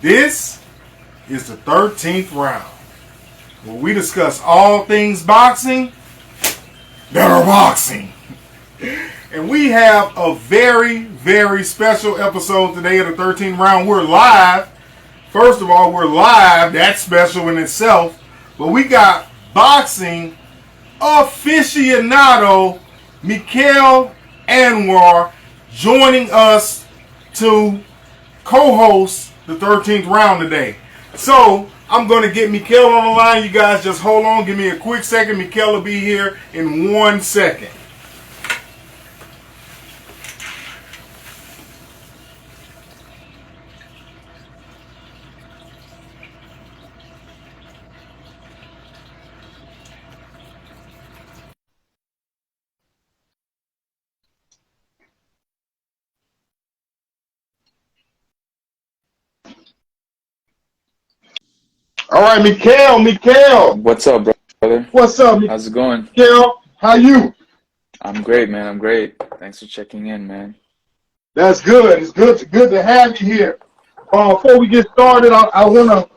This is the 13th round, where we discuss all things boxing that are boxing. And we have a very, very special episode today of the 13th round. We're live. First of all, we're live. That's special in itself. But we got boxing aficionado Mekaal Anwer joining us to co-host the 13th round today. So I'm going to get Mekaal on the line. You guys just hold on. Give me a quick second. Mekaal will be here in 1 second. All right, Mekaal. What's up, brother? What's up, How's it going? Mekaal? How you? I'm great, man. I'm great. Thanks for checking in, man. That's good. It's good to have you here. Before we get started, I want to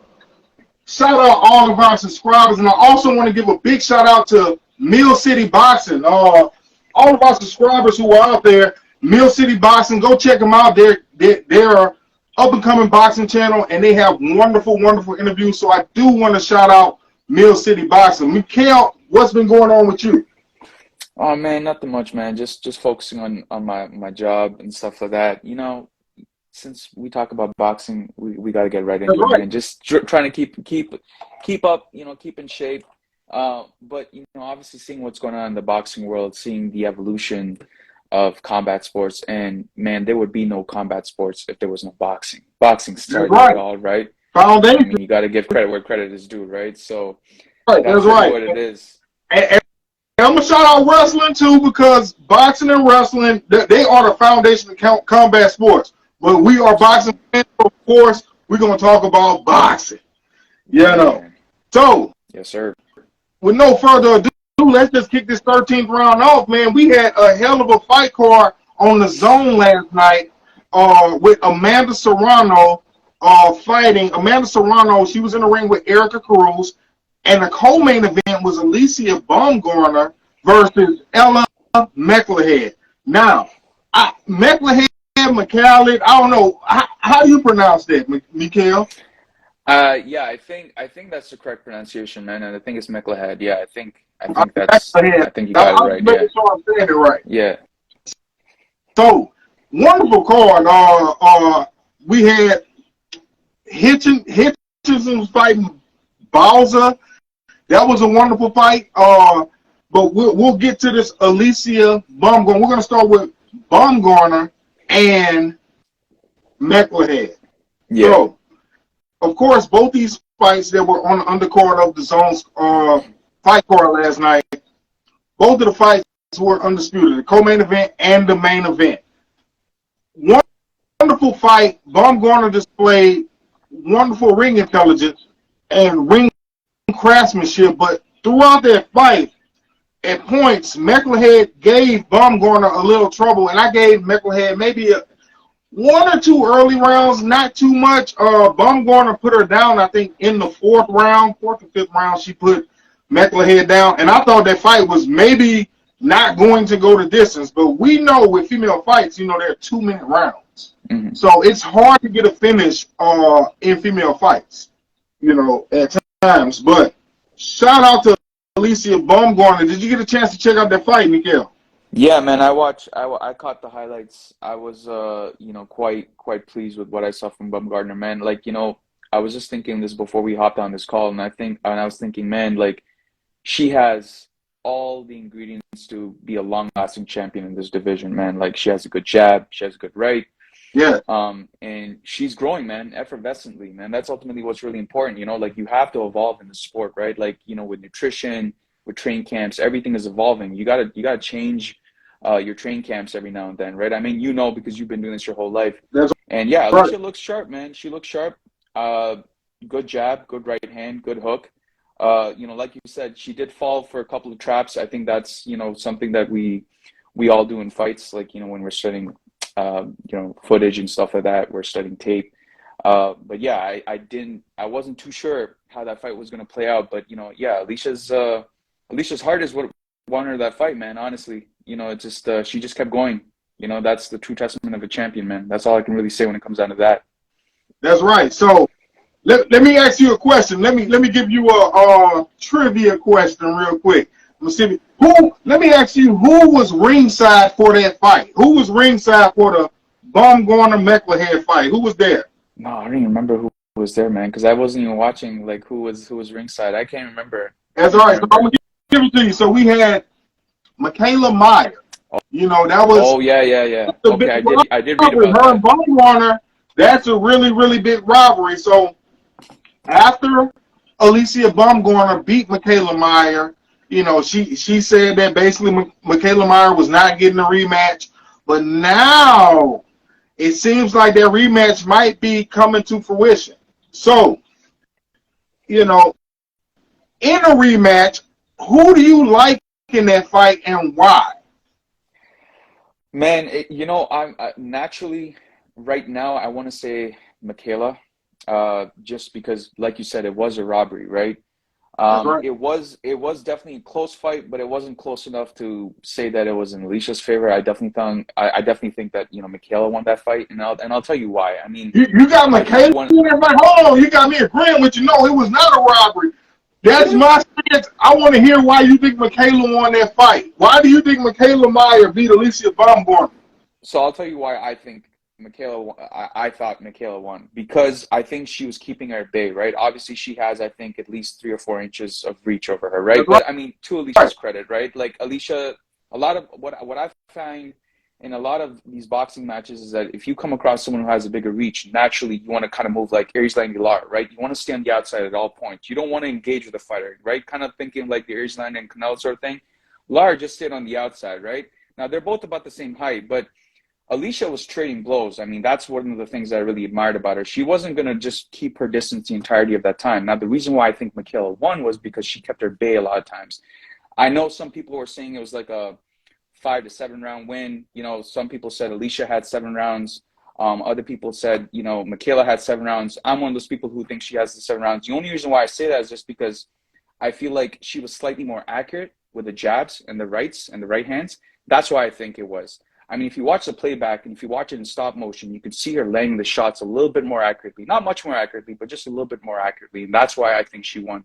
shout out all of our subscribers, and I also want to give a big shout out to Mill City Boxing. All of our subscribers who are out there, Mill City Boxing, go check them out. They're up and coming boxing channel, and they have wonderful, wonderful interviews. So I do want to shout out Mill City Boxing. Mekaal, what's been going on with you? Oh man, nothing much, man. Just focusing on my job and stuff like that. You know, since we talk about boxing, we got to get right into it, man. Just trying to keep up, keep in shape. But obviously seeing what's going on in the boxing world, seeing the evolution of combat sports, and man, there would be no combat sports if there was no boxing. Boxing started it all, right? Foundation. I mean, you got to give credit where credit is due, right? So that's right. What it is. And I'm gonna shout out wrestling too, because boxing and wrestling, they are the foundation of combat sports. But we are boxing fans, so of course we're gonna talk about boxing. So yes, sir. With no further ado, let's just kick this 13th round off, man. We had a hell of a fight card on the zone last night with Amanda Serrano fighting. Amanda Serrano, she was in the ring with Erika Cruz, and the co-main event was Alicia Baumgartner versus Ella Mekaal. Now, Mekaal, I don't know. How do you pronounce that, Mekaal? Yeah, I think that's the correct pronunciation, man, and I think it's Mekaal. Yeah, I think that's. I think you got it right. Yeah. Sure I'm saying it right. Yeah. So wonderful card. We had Hitchinson fighting Balza. That was a wonderful fight. But we'll get to this Alicia Baumgartner. We're gonna start with Baumgartner and Mekaal. Yeah. So, of course, both these fights that were on the undercard of the zone's fight card last night, both of the fights were undisputed, the co-main event and the main event. Wonderful fight. Baumgartner displayed wonderful ring intelligence and ring craftsmanship, but throughout that fight, at points, Mekaal gave Baumgartner a little trouble, and I gave Mekaal maybe one or two early rounds, not too much. Baumgartner put her down, I think, in the fourth or fifth round, she put Mekaal down. And I thought that fight was maybe not going to go the distance. But we know with female fights, they're 2-minute rounds. Mm-hmm. So it's hard to get a finish in female fights, at times. But shout out to Alicia Baumgartner. Did you get a chance to check out that fight, Mekaal? Yeah, man, I caught the highlights. I was, quite pleased with what I saw from Baumgartner, man. Like, I was just thinking this before we hopped on this call, and I was thinking, man, like, she has all the ingredients to be a long-lasting champion in this division, man. Like, she has a good jab, she has a good right. Yeah. And she's growing, man, effervescently, man. That's ultimately what's really important, like, you have to evolve in the sport, right? Like, with nutrition, with train camps, everything is evolving. You gotta change your train camps every now and then, right? I mean, because you've been doing this your whole life. And yeah, Alicia looks sharp, man. She looks sharp. Good jab, good right hand, good hook. Like you said, she did fall for a couple of traps. I think that's, something that we all do in fights. Like, when we're studying, footage and stuff like that, we're studying tape. But yeah, I wasn't too sure how that fight was gonna play out. But yeah, Alicia's heart is what won her that fight, man. Honestly, it just she just kept going. That's the true testament of a champion, man. That's all I can really say when it comes down to that. That's right. So let me ask you a question. Let me give you a trivia question real quick. Let me ask you, who was ringside for that fight? Who was ringside for the Baumgartner Mekaal fight? Who was there? No, I don't even remember who was there, man, because I wasn't even watching like who was ringside. I can't remember. That's all right. So I'm gonna give it to you. So we had Mekaal Meyer. That was Oh yeah. Okay, I did read her about that. and Baumgartner. That's a really, really big rivalry. So after Alicia Baumgartner beat Mekaal Meyer, she said that basically Mekaal Meyer was not getting a rematch. But now it seems like that rematch might be coming to fruition. So, in a rematch, who do you like in that fight and why? Man, I'm naturally right now I want to say Mekaal, just because, like you said, it was a robbery, right? That's right. It was definitely a close fight, but it wasn't close enough to say that it was in Alicia's favor. I definitely think that Mekaal won that fight, and I'll tell you why. I mean, You got I think Mekaal in there, like, hold on, you got me agreeing with you. No, it was not a robbery. That's my stance. I want to hear why you think Mekaal won that fight. Why do you think Mekaal Meyer beat Alicia Baumgartner? So I'll tell you why I think I thought Mekaal won, because I think she was keeping her at bay, right? Obviously, she has, I think, at least 3 or 4 inches of reach over her, right? That's right. But I mean, to Alicia's credit, right? Like Alicia, a lot of what I find in a lot of these boxing matches is that if you come across someone who has a bigger reach, naturally you want to kind of move like Aries-Lang-Lar, right? You want to stay on the outside at all points. You don't want to engage with the fighter, right? Kind of thinking like the Aries-Lang and Canelo sort of thing. Lar just stayed on the outside, right? Now they're both about the same height, but Alicia was trading blows. I mean, that's one of the things that I really admired about her. She wasn't going to just keep her distance the entirety of that time. Now, the reason why I think Mekaal won was because she kept her bay a lot of times. I know some people were saying it was like a 5 to 7 round win. Some people said Alicia had 7 rounds. Other people said, Mekaal had 7 rounds. I'm one of those people who think she has the 7 rounds. The only reason why I say that is just because I feel like she was slightly more accurate with the jabs and the rights and the right hands. That's why I think it was. I mean, if you watch the playback and if you watch it in stop motion, you can see her laying the shots a little bit more accurately. Not much more accurately, but just a little bit more accurately. And that's why I think she won.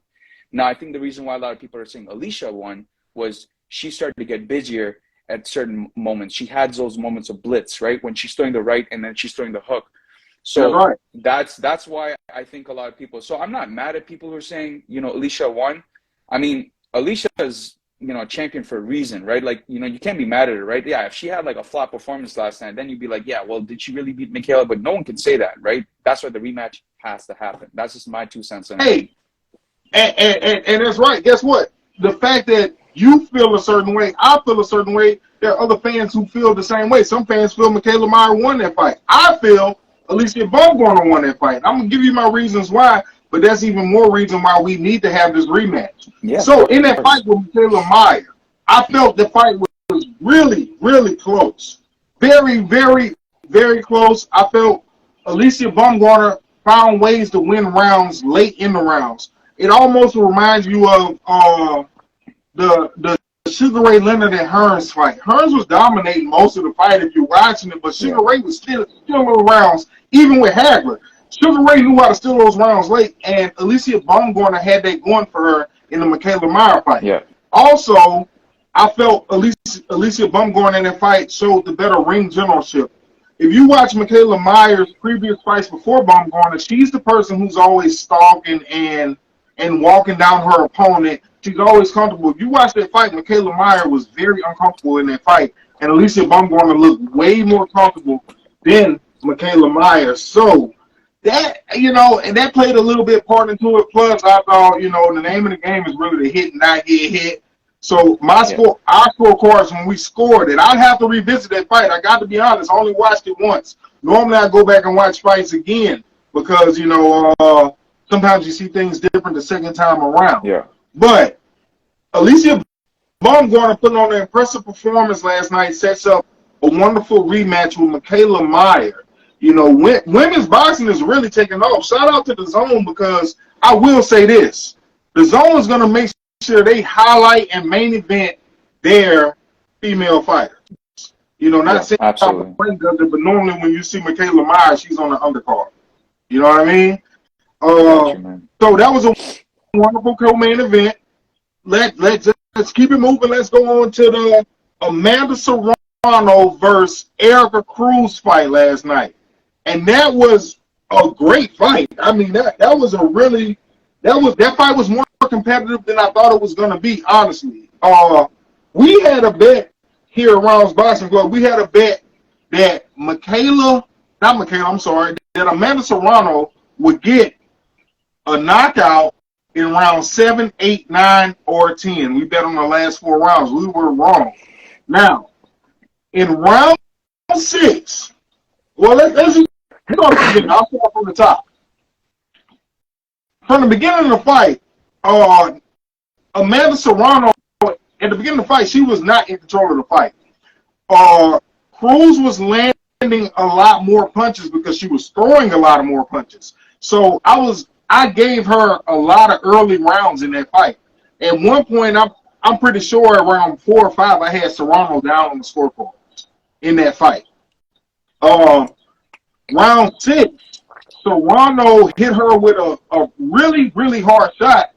Now, I think the reason why a lot of people are saying Alicia won was she started to get busier at certain moments. She had those moments of blitz, right? When she's throwing the right and then she's throwing the hook. So that's why I think a lot of people. So I'm not mad at people who are saying, Alicia won. I mean, Alicia is a champion for a reason, right? Like, you can't be mad at her, right? Yeah, if she had like a flop performance last night, then you'd be like, yeah, well, did she really beat Mekaal? But no one can say that, right? That's why the rematch has to happen. That's just my 2 cents on it. And that's right. Guess what? The fact that you feel a certain way, I feel a certain way, there are other fans who feel the same way. Some fans feel Mekaal Meyer won that fight. I feel Alicia Baumgartner won that fight. I'm going to give you my reasons why, but that's even more reason why we need to have this rematch. Yeah, so in that fight with Mekaal Meyer, I felt the fight was really, really close. Very, very, very close. I felt Alicia Baumgartner found ways to win rounds late in the rounds. It almost reminds you of the Sugar Ray Leonard and Hearns fight. Hearns was dominating most of the fight if you're watching it, but Sugar Ray was still little rounds, even with Hagler. Sugar Ray knew how to steal those rounds late, and Alicia Baumgartner had that going for her in the Mekaal Meyer fight. Yeah. Also, I felt Alicia Baumgartner in that fight showed the better ring generalship. If you watch Mekaal Meyer's previous fights before Baumgartner, she's the person who's always stalking and walking down her opponent. She's always comfortable. If you watch that fight, Mekaal Meyer was very uncomfortable in that fight, and Alicia Baumgartner looked way more comfortable than Mekaal Meyer. So that, and that played a little bit part into it. Plus, I thought, the name of the game is really to hit and not get hit. So our scorecards, when we scored it, I'd have to revisit that fight. I got to be honest, I only watched it once. Normally, I go back and watch fights again because, sometimes you see things different the second time around. Yeah. But Alicia Baumgartner putting on an impressive performance last night sets up a wonderful rematch with Mekaal Meyer. You know, women's boxing is really taking off. Shout out to the Zone, because I will say this: the Zone is going to make sure they highlight and main event their female fighters. You know, not Yeah, saying how the absolutely. ring does it, but normally when you see Mikaela Myers, she's on the undercard. You know what I mean? I got Uh, you, man. so that was a wonderful co-main event. Let's keep it moving. Let's go on to the Amanda Serrano versus Erika Cruz fight last night, and that was a great fight. I mean, that was a really that fight was more competitive than I thought it was going to be. Honestly, we had a bet here around Boxing Club. We had a bet that I'm sorry, that Amanda Serrano would get a knockout in round 7, 8, 9, or 10. We bet on the last 4 rounds. We were wrong. Now, in round 6, well, let's start from the beginning. I'll start from the top. From the beginning of the fight, Amanda Serrano, at the beginning of the fight, she was not in control of the fight. Cruz was landing a lot more punches because she was throwing a lot of more punches. So I gave her a lot of early rounds in that fight. At one point, I'm pretty sure around 4 or 5, I had Serrano down on the scoreboard in that fight. Round 6, Serrano hit her with a really, really hard shot,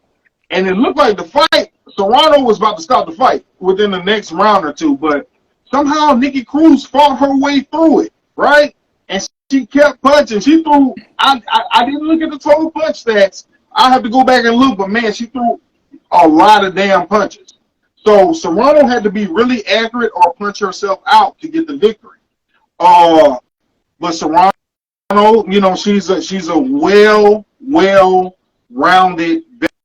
and it looked like the fight, Serrano was about to stop the fight within the next round or two, but somehow Nikki Cruz fought her way through it, right? And she kept punching. She threw, I didn't look at the total punch stats. I have to go back and look, but man, she threw a lot of damn punches. So Serrano had to be really accurate or punch herself out to get the victory. But Serrano, you know, she's a well-rounded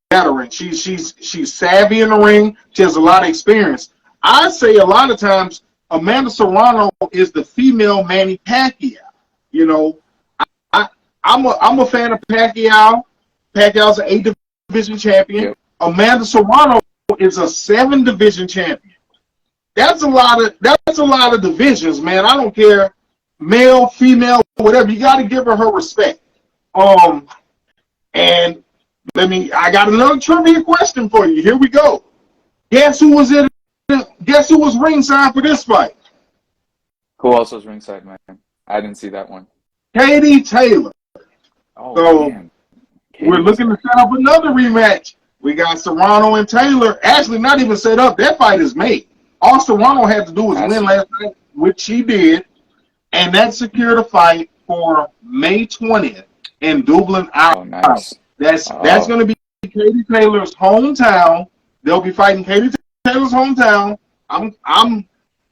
veteran. She's savvy in the ring. She has a lot of experience. I say a lot of times Amanda Serrano is the female Manny Pacquiao. You know, I'm a fan of Pacquiao. Pacquiao's an 8-division champion. Yep. Amanda Serrano is a 7-division champion. That's a lot of divisions, man. I don't care, male, female, whatever. You got to give her respect. And I got another trivia question for you. Here we go. Guess who was ringside for this fight? Who else was ringside, man? I didn't see that one. Katie Taylor. Oh, So man. we're looking to set up another rematch. We got Serrano and Taylor. Actually, not even set up. That fight is made. All Serrano had to do was win last night, which she did, and that secured a fight for May 20th in Dublin, Ireland. Oh, nice. That's going to be Katie Taylor's hometown. They'll be fighting Katie Taylor's hometown.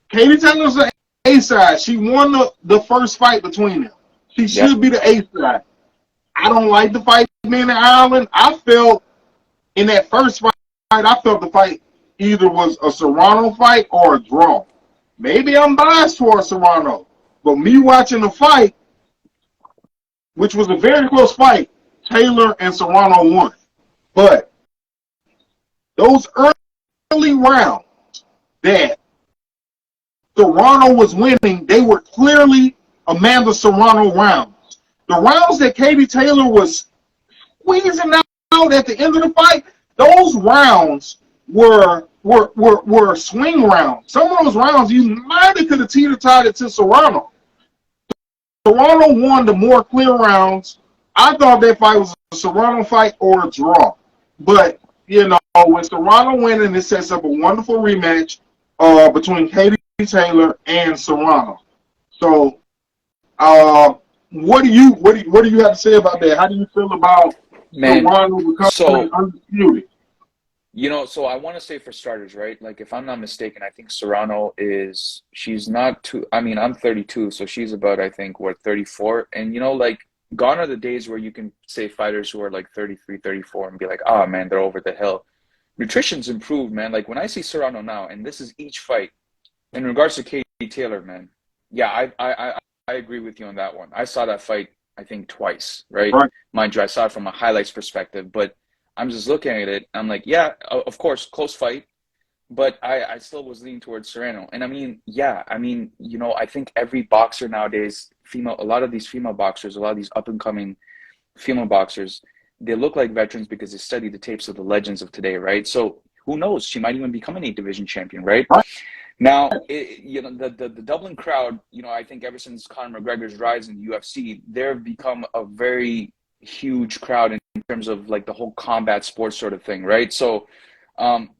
Katie Taylor's the A side. She won the first fight between them. She should be the A side. I don't like the fight being in Ireland. I felt in that first fight, the fight either was a Serrano fight or a draw. Maybe I'm biased towards Serrano, but me watching the fight, which was a very close fight, Taylor and Serrano won. But those early rounds that Serrano was winning, they were clearly Amanda Serrano rounds. The rounds that Katie Taylor was squeezing out at the end of the fight, those rounds were swing rounds. Some of those rounds you might have could have teeter-totted to Serrano. Serrano won the more clear rounds. I thought that fight was a Serrano fight or a draw. But, you know, with Serrano winning, it sets up a wonderful rematch between Katie Taylor and Serrano. So, what do you have to say about that? How do you feel about Serrano becoming undisputed? You know, so I want to say for starters, right? Like, if I'm not mistaken, I think Serrano she's not too, I mean, I'm 32, so she's about, I think, 34. And, you know, like, gone are the days where you can say fighters who are like 33, 34 and be like, oh, man, they're over the hill. Nutrition's improved, man. Like, when I see Serrano now, and this is each fight, in regards to Katie Taylor, man, yeah, I agree with you on that one. I saw that fight, I think, twice, right? Mind you, I saw it from a highlights perspective, but I'm just looking at it. I'm like, yeah, of course, close fight, but I still was leaning towards Serrano. And I mean, you know, I think every boxer nowadays these female boxers, a lot of these up and coming female boxers, they look like veterans because they study the tapes of the legends of today, right? So who knows? She might even become an 8 division champion, right? Now, the Dublin crowd, I think ever since Conor McGregor's rise in the UFC, they've become a very huge crowd in terms of like the whole combat sports sort of thing, right? So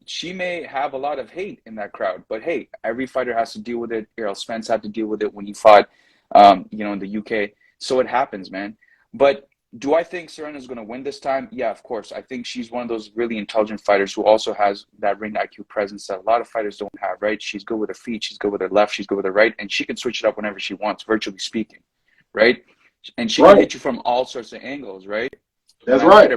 she may have a lot of hate in that crowd, but hey, every fighter has to deal with it. Errol Spence had to deal with it when he fought, in the UK. So it happens, man. But do I think Serrano is going to win this time? Yeah, of course. I think she's one of those really intelligent fighters who also has that ring IQ presence that a lot of fighters don't have, right? She's good with her feet. She's good with her left. She's good with her right. And she can switch it up whenever she wants, virtually speaking, right? And she can hit you from all sorts of angles, right? That's right.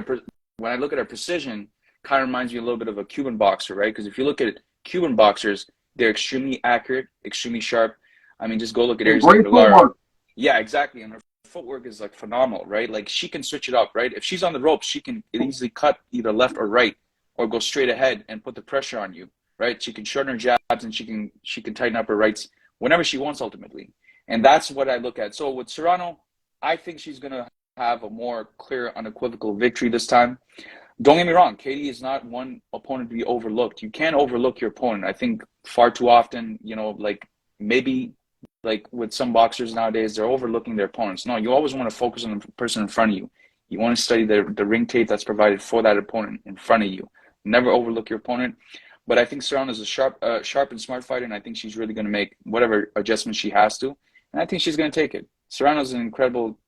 When I look at her precision, kind of reminds me a little bit of a Cuban boxer, right? Because if you look at Cuban boxers, they're extremely accurate, extremely sharp. I mean, just go look at Erika. Yeah, exactly. And her footwork is like phenomenal, right? Like she can switch it up, right? If she's on the ropes, she can easily cut either left or right, or go straight ahead and put the pressure on you, right? She can shorten her jabs and she can tighten up her rights whenever she wants, ultimately. And that's what I look at. So with Serrano, I think she's gonna have a more clear, unequivocal victory this time. Don't get me wrong, Katie is not one opponent to be overlooked. You can't overlook your opponent. I think far too often, maybe like with some boxers nowadays, they're overlooking their opponents. No, you always want to focus on the person in front of you. You want to study the ring tape that's provided for that opponent in front of you. Never overlook your opponent. But I think Serrano is a sharp and smart fighter, and I think she's really going to make whatever adjustments she has to. And I think she's going to take it. Serrano's an incredible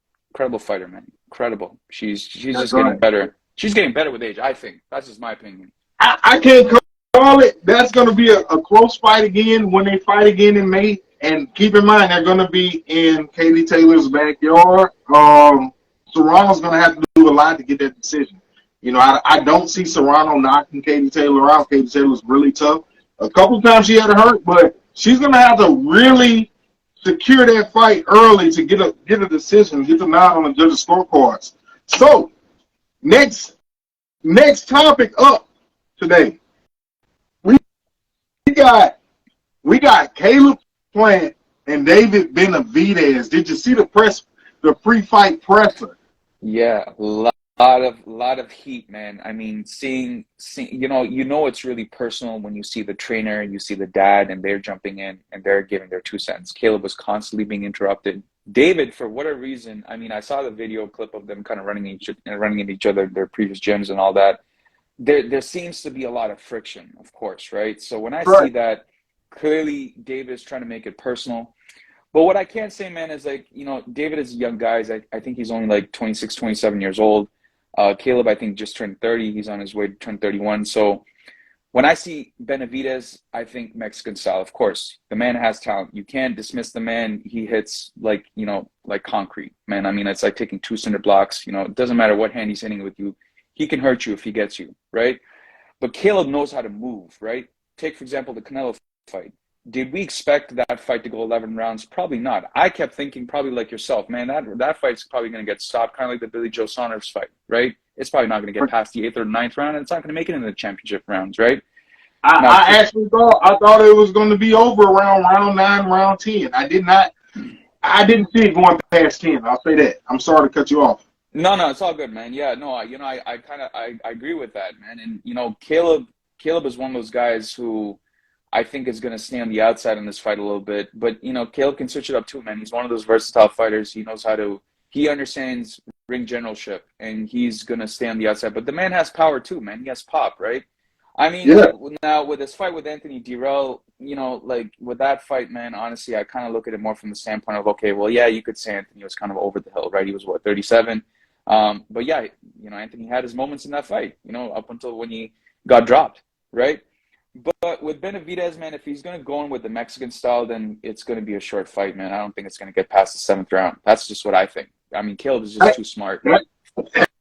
fighter, man. Incredible. She's just getting better. She's getting better with age, I think. That's just my opinion. I can't call it. That's going to be a close fight again when they fight again in May. And keep in mind, they're going to be in Katie Taylor's backyard. Serrano's going to have to do a lot to get that decision. I don't see Serrano knocking Katie Taylor out. Katie Taylor's really tough. A couple of times she had to hurt, but she's going to have to really secure that fight early to get a decision, get the nod on the judges' scorecards. So, next topic up today. We got Caleb Plant and David Benavidez. Did you see the pre-fight presser? Yeah, lot of heat, man. I mean, seeing it's really personal when you see the trainer, you see the dad, and they're jumping in and they're giving their 2 cents. Caleb was constantly being interrupted. David, for whatever reason, I mean, I saw the video clip of them kind of running at each other, their previous gyms and all that. There seems to be a lot of friction, of course, right? So when I see that, clearly David is trying to make it personal. But what I can't say, man, is like, David is a young guy. I think he's only like 26, 27 years old. Caleb, I think, just turned 30. He's on his way to turn 31. So when I see Benavidez, I think Mexican style. Of course, the man has talent. You can't dismiss the man. He hits like concrete, man. I mean, it's like taking 2 cinder blocks. It doesn't matter what hand he's hitting with you. He can hurt you if he gets you, right? But Caleb knows how to move, right? Take, for example, the Canelo fight. Did we expect that fight to go 11 rounds? Probably not. I kept thinking, probably like yourself, man, that fight's probably going to get stopped, kind of like the Billy Joe Saunders fight, right? It's probably not going to get past the 8th or 9th round, and it's not going to make it into the championship rounds, right? I thought it was going to be over around round 9, round 10. I didn't see it going past 10. I'll say that. I'm sorry to cut you off. No, it's all good, man. Yeah, no, I agree with that, man. And Caleb is one of those guys who I think is going to stay on the outside in this fight a little bit. But, Caleb can switch it up too, man. He's one of those versatile fighters. He understands ring generalship, and he's going to stay on the outside. But the man has power too, man. He has pop, right? I mean, Now with this fight with Anthony Dirrell, with that fight, man, honestly, I kind of look at it more from the standpoint of, okay, well, yeah, you could say Anthony was kind of over the hill, right? He was, 37? But yeah, Anthony had his moments in that fight, up until when he got dropped, right? But with Benavidez, man, if he's going to go in with the Mexican style, then it's going to be a short fight, man. I don't think it's going to get past the 7th round. That's just what I think. I mean, Caleb is just too smart.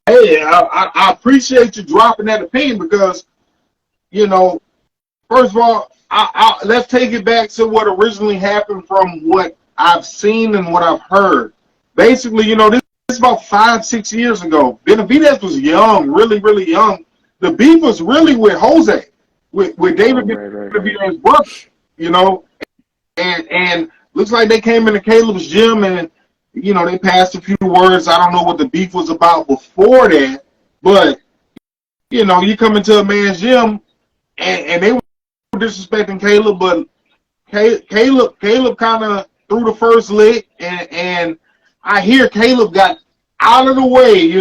Hey, I appreciate you dropping that opinion because, first of all, let's take it back to what originally happened from what I've seen and what I've heard. Basically, this is about 5-6 years ago. Benavidez was young, really, really young. The beef was really with Jose. With David Benavidez's brother, and looks like they came into Caleb's gym and They passed a few words. I don't know what the beef was about before that, but you come into a man's gym and they were disrespecting Caleb, but Caleb kind of threw the first lick, and I hear Caleb got out of the way.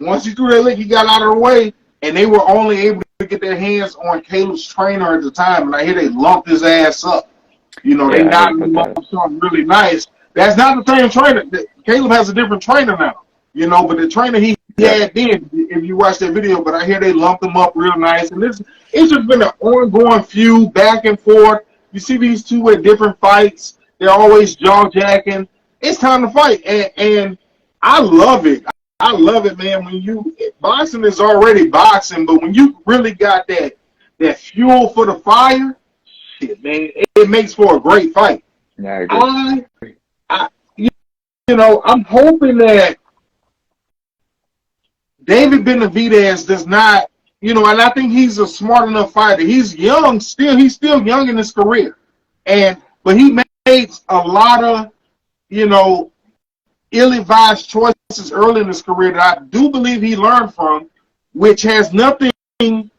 Once he threw that lick, he got out of the way, and they were only able to get their hands on Caleb's trainer at the time, and I hear they lumped his ass up. They Yeah, I heard knocked him about up something really nice. That's not the same trainer. Caleb has a different trainer now, but the trainer he that. had then, if you watch that video, but I hear they lumped him up real nice, and it's just been an ongoing feud back and forth. You see these two at different fights. They're always jaw-jacking. It's time to fight, and I love it. I love it, man. Boxing is already boxing, but when you really got that fuel for the fire, shit, man, it makes for a great fight. Yeah, I agree. I'm hoping that David Benavidez does not, and I think he's a smart enough fighter. He's young still. He's still young in his career, but he made a lot of, ill-advised choices early in his career that I do believe he learned from, which has nothing. I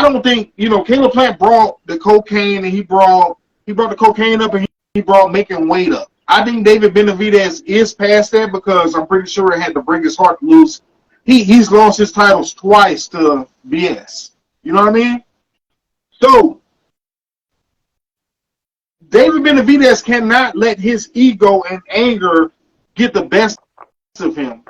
don't think Caleb Plant brought the cocaine, and he brought the cocaine up, and he brought making weight up. I think David Benavidez is past that because I'm pretty sure it had to break his heart to lose. He's lost his titles twice to BS. You know what I mean? So David Benavidez cannot let his ego and anger get the best of him.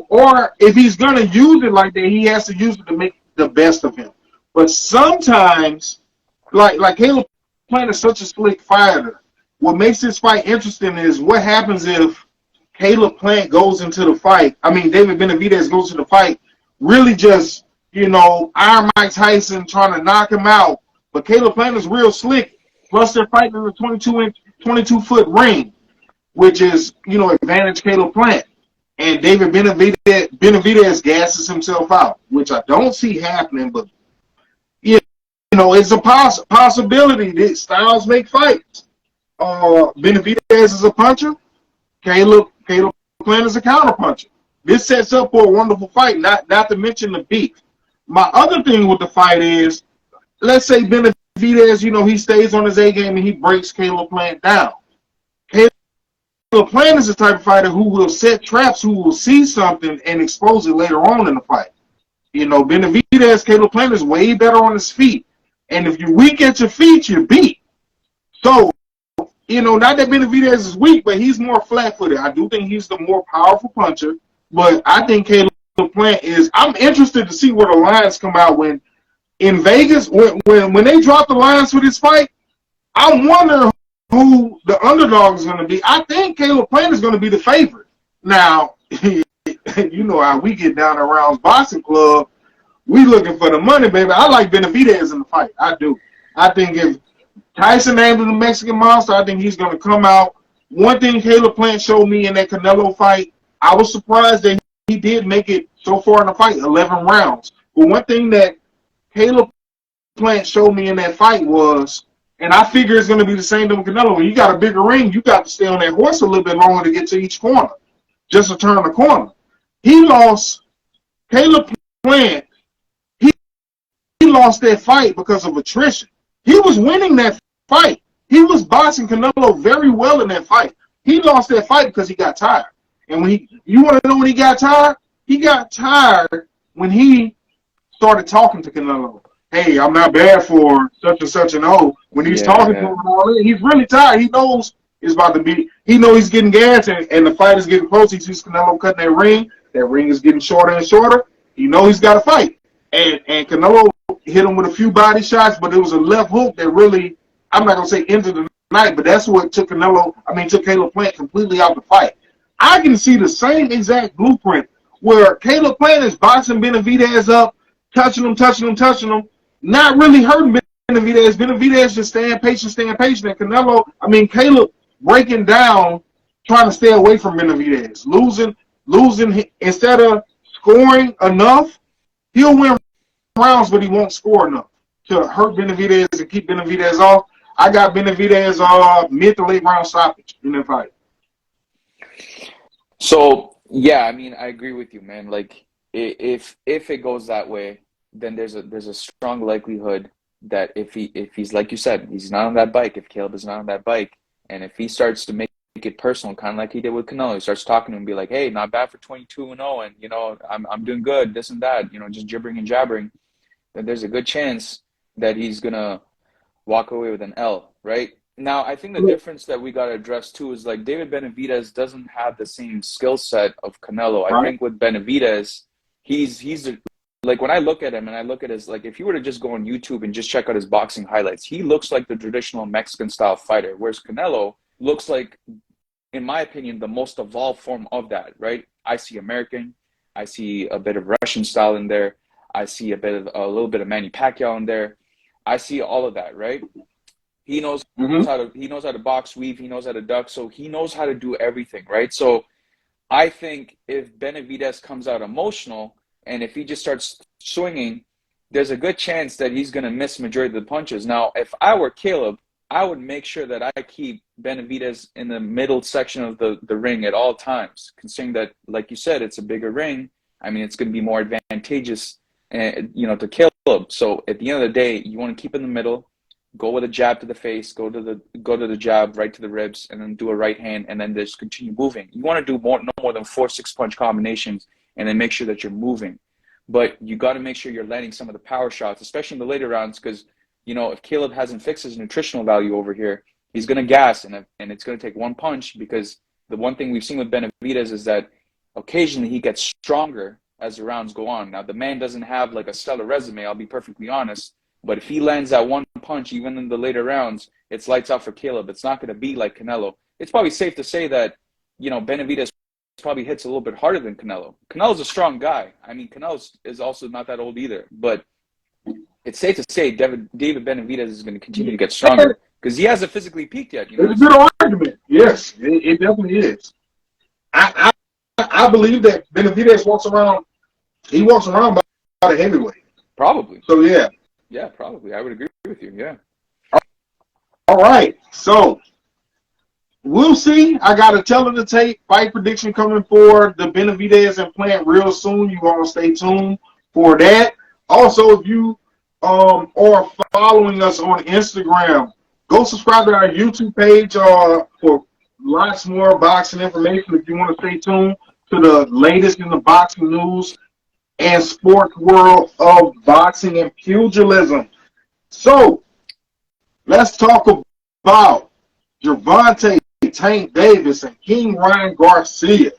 Or if he's gonna use it like that, he has to use it to make the best of him. But sometimes, like Caleb Plant is such a slick fighter. What makes this fight interesting is what happens if Caleb Plant goes into the fight. I mean, David Benavidez goes to the fight, really just, Iron Mike Tyson trying to knock him out. But Caleb Plant is real slick. Plus, they're fighting in a 22-foot ring, which is, advantage Caleb Plant. And David Benavidez gasses himself out, which I don't see happening, but, it's a possibility that styles make fights. Benavidez is a puncher. Caleb Plant is a counterpuncher. This sets up for a wonderful fight, not to mention the beef. My other thing with the fight is, let's say Benavidez, he stays on his A game and he breaks Caleb Plant down. Caleb Plant is the type of fighter who will set traps, who will see something and expose it later on in the fight. Benavidez, Caleb Plant is way better on his feet. And if you're weak at your feet, you're beat. So, not that Benavidez is weak, but he's more flat-footed. I do think he's the more powerful puncher, but I think Caleb Plant is. I'm interested to see where the lines come out when in Vegas, when they drop the lines for this fight. I'm wondering who the underdog is going to be. I think Caleb Plant is going to be the favorite. Now, you know how we get down around Boxing Club. We looking for the money, baby. I like Benavidez in the fight. I do. I think if Tyson named him the Mexican Monster, I think he's going to come out. One thing Caleb Plant showed me in that Canelo fight, I was surprised that he did make it so far in the fight, 11 rounds. But one thing that Caleb Plant showed me in that fight was, and I figure it's going to be the same thing with Canelo, when you got a bigger ring, you got to stay on that horse a little bit longer to get to each corner, just to turn the corner. Caleb Plant, he lost that fight because of attrition. He was winning that fight. He was boxing Canelo very well in that fight. He lost that fight because he got tired. And you want to know when he got tired? He got tired when he started talking to Canelo. Hey, I'm not bad for such and such and oh. When he's talking to him, he's really tired. He knows it's about to be. He knows he's getting gas, and the fight is getting close. He sees Canelo cutting that ring. That ring is getting shorter and shorter. He knows he's got to fight. And Canelo hit him with a few body shots, but it was a left hook that really, I'm not going to say ended the night, but that's what took Caleb Plant completely out the fight. I can see the same exact blueprint where Caleb Plant is boxing Benavidez up, touching him, not really hurting Benavidez. Benavidez just staying patient. And Caleb breaking down, trying to stay away from Benavidez. Losing, instead of scoring enough, he'll win rounds, but he won't score enough to hurt Benavidez and keep Benavidez off. I got Benavidez mid to late round stoppage in that fight. So yeah, I mean, I agree with you, man. Like if it goes that way, then there's a strong likelihood that if he's like you said, he's not on that bike. If Caleb is not on that bike, and if he starts to make it personal, kind of like he did with Canelo, he starts talking to him and be like, "Hey, not bad for 22-0, and you know, I'm doing good, this and that, you know, just gibbering and jabbering." Then there's a good chance that he's gonna walk away with an L, right? Now, I think the difference that we got to address too is like David Benavidez doesn't have the same skill set of Canelo. I Right. think with Benavidez, he's like when I look at him and I look at his like if you were to just go on YouTube and just check out his boxing highlights, he looks like the traditional Mexican style fighter, whereas Canelo looks like, in my opinion, the most evolved form of that, right? I see American, I see a bit of Russian style in there, I see a little bit of Manny Pacquiao in there. I see all of that, right? He knows Mm-hmm. he knows how to box, weave, he knows how to duck, so he knows how to do everything, right? So I think if Benavidez comes out emotional and if he just starts swinging, there's a good chance that he's going to miss majority of the punches. Now, if I were Caleb, I would make sure that I keep Benavidez in the middle section of the ring at all times, considering that, like you said, it's a bigger ring. I mean, it's going to be more advantageous, you know, to Caleb. So at the end of the day, you want to keep in the middle, go with a jab to the face, go to the jab right to the ribs, and then do a right hand, and then just continue moving. You want to do no more than 4-6 punch combinations, and then make sure that you're moving. But you got to make sure you're landing some of the power shots, especially in the later rounds, because you know if Caleb hasn't fixed his nutritional value over here, he's going to gas, and it's going to take one punch. Because the one thing we've seen with Benavidez is that occasionally he gets stronger as the rounds go on. Now the man doesn't have like a stellar resume, I'll be perfectly honest. But if he lands that one punch, even in the later rounds, it's lights out for Caleb. It's not going to be like Canelo. It's probably safe to say that, you know, Benavidez probably hits a little bit harder than Canelo. Canelo's a strong guy. I mean, Canelo is also not that old either. But it's safe to say David Benavidez is going to continue to get stronger because he hasn't physically peaked yet. You know, It's a good argument. Yes, it definitely is. I, I believe that Benavidez walks around. He walks around about a heavyweight. probably. So yeah. Yeah, probably. I would agree with you. Yeah. All right. So we'll see. I got a tell of the tape fight prediction coming for the Benavidez implant real soon. You want to stay tuned for that. Also, if you are following us on Instagram, go subscribe to our YouTube page for lots more boxing information. If you want to stay tuned to the latest in the boxing news and sports world of boxing and pugilism. So let's talk about Gervonta Tank Davis and King Ryan Garcia.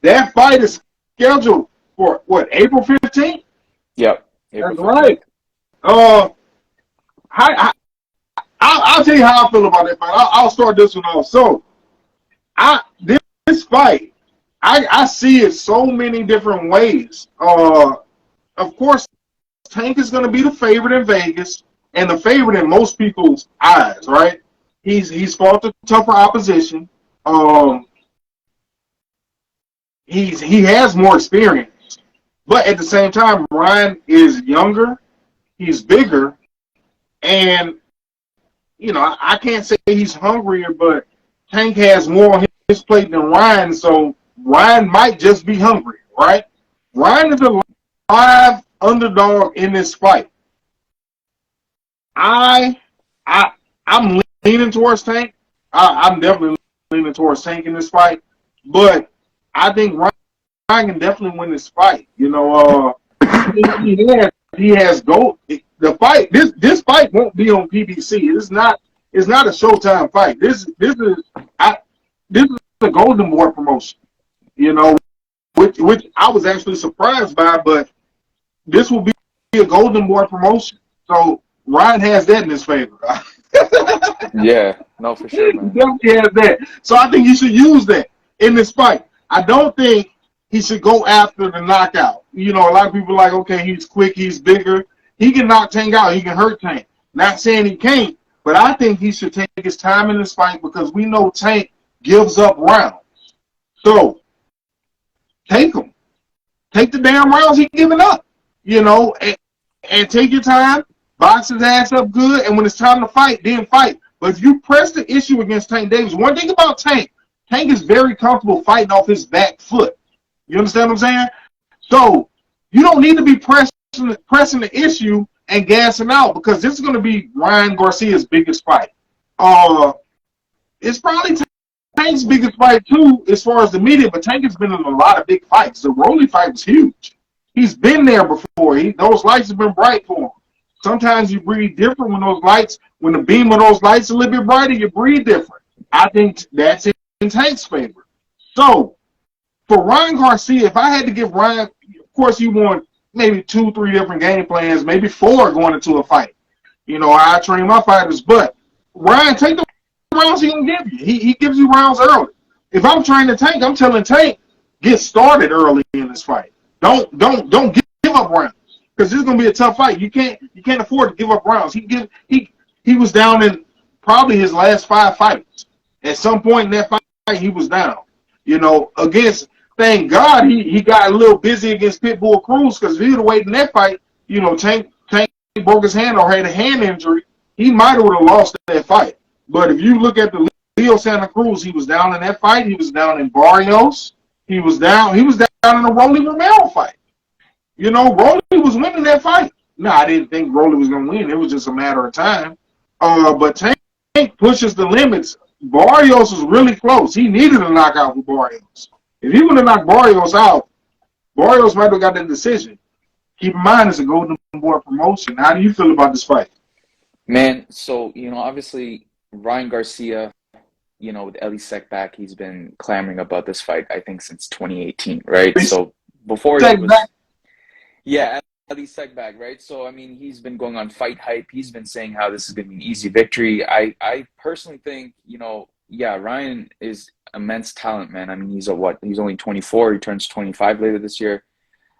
That fight is scheduled for what, April 15th? Yep. That's April right. 15th. I'll tell you how I feel about it, but I'll start this one off. So, this fight, I see it so many different ways. Of course, Tank is going to be the favorite in Vegas and the favorite in most people's eyes, right? He's fought the tougher opposition. He has more experience, but at the same time, Ryan is younger, he's bigger, and you know I can't say he's hungrier, but Tank has more on his plate than Ryan, so Ryan might just be hungry, right? Ryan is a live underdog in this fight. I I'm leaning towards Tank. I'm definitely leaning towards Tank in this fight, but I think Ryan can definitely win this fight. You know, he has gold. The fight this fight won't be on PBC. It's not a Showtime fight. This is a Golden Boy promotion. You know, which I was actually surprised by, but this will be a Golden Boy promotion. So Ryan has that in his favor. Yeah. No, for sure, He man. definitely has that. So I think he should use that in this fight. I don't think he should go after the knockout. You know, a lot of people are like, okay, he's quick, he's bigger. He can knock Tank out. He can hurt Tank. Not saying he can't, but I think he should take his time in this fight because we know Tank gives up rounds. So take him. Take the damn rounds he's giving up. You know, and take your time. Box his ass up good, and when it's time to fight, then fight. But if you press the issue against Tank Davis, one thing about Tank, Tank is very comfortable fighting off his back foot. You understand what I'm saying? So you don't need to be pressing the issue and gassing out, because this is going to be Ryan Garcia's biggest fight. It's probably Tank's biggest fight too, as far as the media. But Tank has been in a lot of big fights. The Rolly fight was huge. He's been there before. Those lights have been bright for him. Sometimes you breathe different when the beam of those lights are a little bit brighter, you breathe different. I think that's in Tank's favor. So for Ryan Garcia, if I had to give Ryan, of course, you want maybe 2-3 different game plans, maybe 4 going into a fight. I train my fighters, but Ryan, take the rounds he can give you. He gives you rounds early. If I'm training Tank, I'm telling Tank, get started early in this fight. Don't give up rounds, because this is gonna be a tough fight. You can't afford to give up rounds. He was down in probably his last 5 fights. At some point in that fight, he was down. Against, thank God he got a little busy against Pitbull Cruz, because if he would have waited in that fight, Tank broke his hand or had a hand injury, he might have lost that fight. But if you look at the Leo Santa Cruz, he was down in that fight. He was down in Barrios. He was down in the Rolly Romero fight. Rolly was winning that fight. No, I didn't think Rolly was going to win. It was just a matter of time. But Tank pushes the limits. Barrios was really close. He needed a knockout with Barrios. If he would have knocked Barrios out, Barrios might have got the decision. Keep in mind, it's a Golden Boy promotion. How do you feel about this fight? Man, so, obviously Ryan Garcia, with Ellie Sek back, he's been clamoring about this fight, I think, since 2018, right? So before he was, yeah, Ellie Sek back, right? So, I mean, he's been going on fight hype. He's been saying how this is going to be an easy victory. I personally think, yeah, Ryan is immense talent, man. I mean, he's only 24. He turns 25 later this year.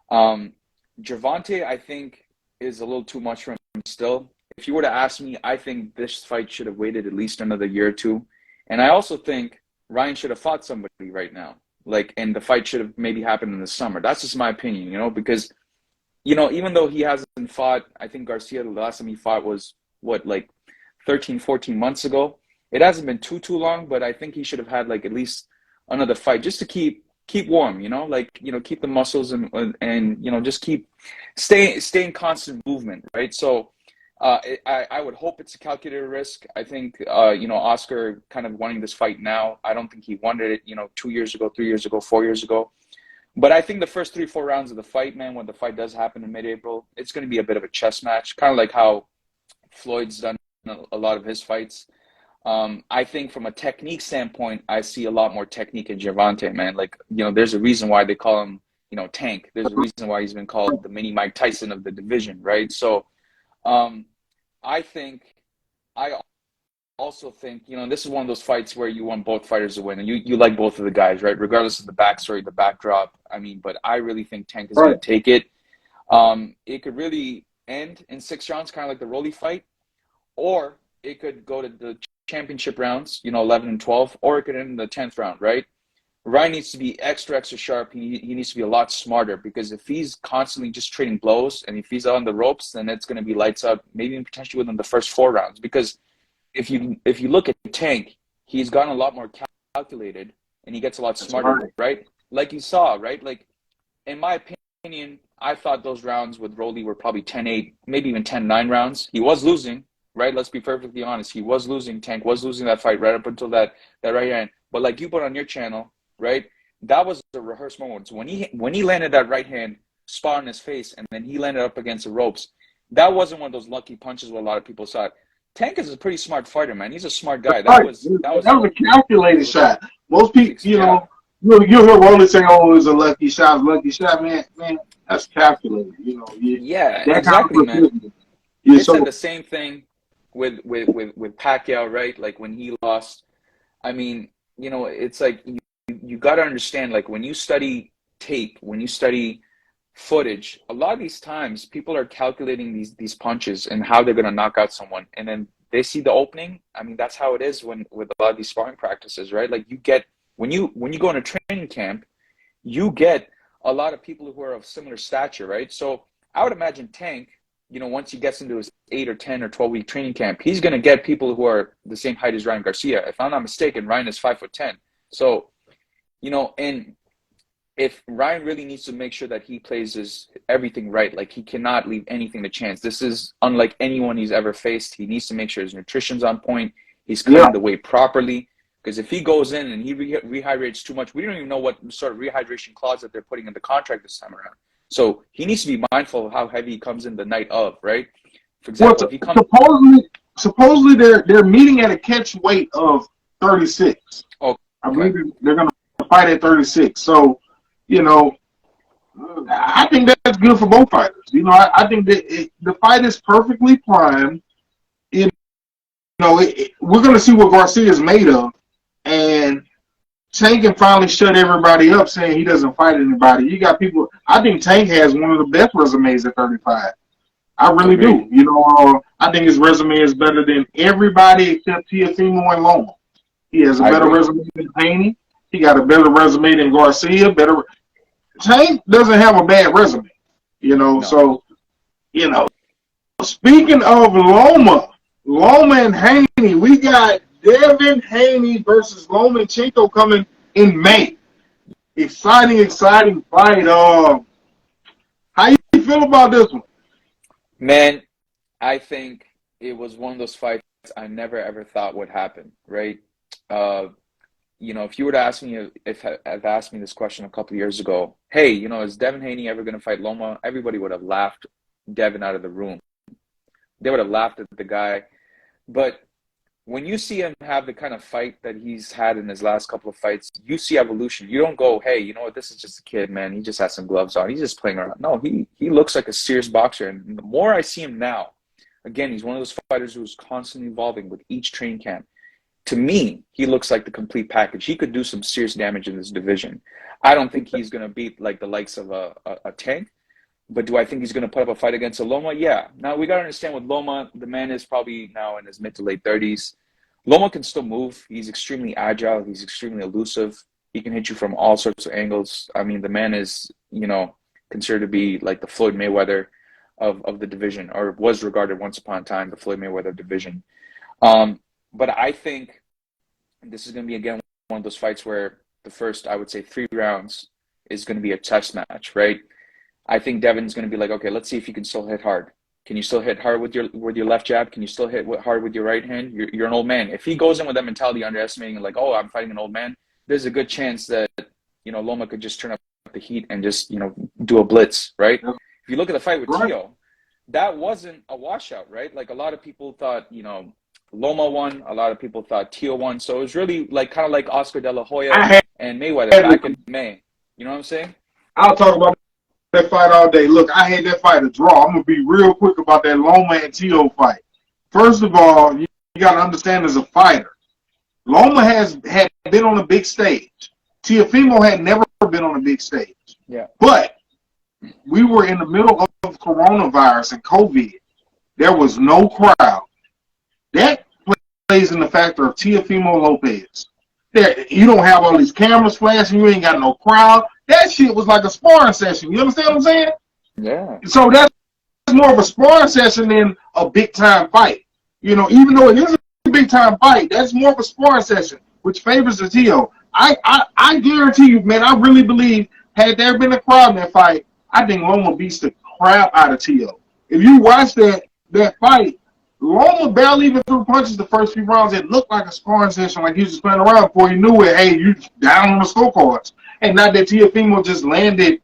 Gervonta, I think, is a little too much for him still. If you were to ask me, I think this fight should have waited at least another year or two. And I also think Ryan should have fought somebody right now. And the fight should have maybe happened in the summer. That's just my opinion, because, even though he hasn't fought, I think Garcia, the last time he fought was, 13, 14 months ago. It hasn't been too long, but I think he should have had, at least another fight just to keep warm, keep the muscles and just stay in constant movement, right? So, I would hope it's a calculated risk. I think, Oscar kind of wanting this fight now. I don't think he wanted it, 2 years ago, 3 years ago, 4 years ago. But I think the first 3-4 rounds of the fight, man, when the fight does happen in mid-April, it's going to be a bit of a chess match, kind of like how Floyd's done a lot of his fights. I think from a technique standpoint, I see a lot more technique in Gervonta, man. There's a reason why they call him, Tank. There's a reason why he's been called the mini Mike Tyson of the division, right? So, I also think, this is one of those fights where you want both fighters to win, and you like both of the guys, right? Regardless of the backstory, the backdrop. I mean, but I really think Tank is going to take it. It could really end in 6 rounds, kind of like the Rolly fight, or it could go to the championship rounds, 11 and 12, or it could end in the 10th round, right? Ryan needs to be extra sharp. He needs to be a lot smarter, because if he's constantly just trading blows and if he's on the ropes, then it's going to be lights out, maybe potentially within the first 4 rounds. Because if you look at Tank, he's gotten a lot more calculated and he gets a lot smarter, right? Like you saw, right? In my opinion, I thought those rounds with Rolly were probably 10-8, maybe even 10-9 rounds. He was losing, right? Let's be perfectly honest. He was losing. Tank was losing that fight right up until that right hand. But like you put on your channel, right? That was a rehearsed moment. So when he landed that right hand spot on his face, and then he landed up against the ropes, that wasn't one of those lucky punches where a lot of people saw it. Tank is a pretty smart fighter, man. He's a smart guy. That was a calculated shot. Most people, you'll hear Rolly saying, "Oh, it was a lucky shot, man. That's calculated." Yeah, exactly, man. They said the same thing with Pacquiao, right? Like when he lost. I mean, it's like you got to understand, when you study tape, when you study footage, a lot of these times people are calculating these punches and how they're going to knock out someone, and then they see the opening. I mean, that's how it is with a lot of these sparring practices, right? You get when you go in a training camp, you get a lot of people who are of similar stature, right? So I would imagine Tank, once he gets into his 8 or 10 or 12 week training camp, he's going to get people who are the same height as Ryan Garcia. If I'm not mistaken, Ryan is 5'10". So, and if Ryan really needs to make sure that he plays his everything right, like he cannot leave anything to chance. This is unlike anyone he's ever faced. He needs to make sure his nutrition's on point. He's Yeah. cutting the weight properly. Because if he goes in and he rehydrates too much, we don't even know what sort of rehydration clause that they're putting in the contract this time around. So he needs to be mindful of how heavy he comes in the night of, right? For Well, example, if he comes, supposedly they're meeting at a catch weight of 36. oh, I okay, believe they're going to fight at 36. So, you know, I think that's good for both fighters. I think that the fight is perfectly primed. We're going to see what Garcia is made of, and Tank can finally shut everybody up saying he doesn't fight anybody. You got people. I think Tank has one of the best resumes at 35. I really agreed. do. I think his resume is better than everybody except Teofimo and Loma. He has a I better agree. resume than Haney. He got a better resume than Garcia. Tank doesn't have a bad resume. No, So speaking of Loma and Haney, we got Devin Haney versus Lomachenko coming in May. Exciting fight. How you feel about this one? man, I think it was one of those fights I never ever thought would happen, right? Uh, if you were to ask me if have asked me this question a couple of years ago, hey, is Devin Haney ever going to fight Loma? Everybody would have laughed Devin out of the room. They would have laughed at the guy. But when you see him have the kind of fight that he's had in his last couple of fights, you see evolution. You don't go, hey, you know what, this is just a kid, man. He just has some gloves on. He's just playing around. No, he looks like a serious boxer. And the more I see him now, again, he's one of those fighters who's constantly evolving with each train camp. To me, he looks like the complete package. He could do some serious damage in this division. I don't think he's going to beat like the likes of a Tank. But do I think he's going to put up a fight against a Loma? Yeah. Now, we got to understand with Loma, the man is probably now in his mid to late 30s. Loma can still move. He's extremely agile. He's extremely elusive. He can hit you from all sorts of angles. I mean, the man is, considered to be like the Floyd Mayweather of the division, or was regarded once upon a time, the Floyd Mayweather division. But I think this is going to be, again, one of those fights where the first, I would say, 3 rounds is going to be a test match, right? I think Devin's going to be like, okay, let's see if you can still hit hard. Can you still hit hard with your left jab? Can you still hit hard with your right hand? You're an old man. If he goes in with that mentality, underestimating, like, oh, I'm fighting an old man, there's a good chance that, Loma could just turn up the heat and just, do a blitz, right? Yep. If you look at the fight with Right. Tio, that wasn't a washout, right? Like, a lot of people thought, Loma won. A lot of people thought Tio won. So it was really like kind of like Oscar De La Hoya and Mayweather back in May. You know what I'm saying? I'll talk about that fight all day. Look, I had that fight a draw. I'm gonna be real quick about that Loma and Tio fight. First of all, you got to understand as a fighter, Loma had been on a big stage. Teofimo had never been on a big stage. Yeah. But we were in the middle of coronavirus and COVID. There was no crowd. That plays in the factor of Teofimo Lopez. You don't have all these cameras flashing. You ain't got no crowd. That shit was like a sparring session. You understand what I'm saying? Yeah. So that's more of a sparring session than a big time fight. Even though it is a big time fight, that's more of a sparring session, which favors the Tio. I guarantee you, man, I really believe had there been a crowd in that fight, I think Loma beats the crap out of Tio. If you watch that fight, Loma barely even threw punches the first few rounds. It looked like a sparring session, like he was just playing around before you knew it. Hey, you down on the scorecards. And not that Teofimo just landed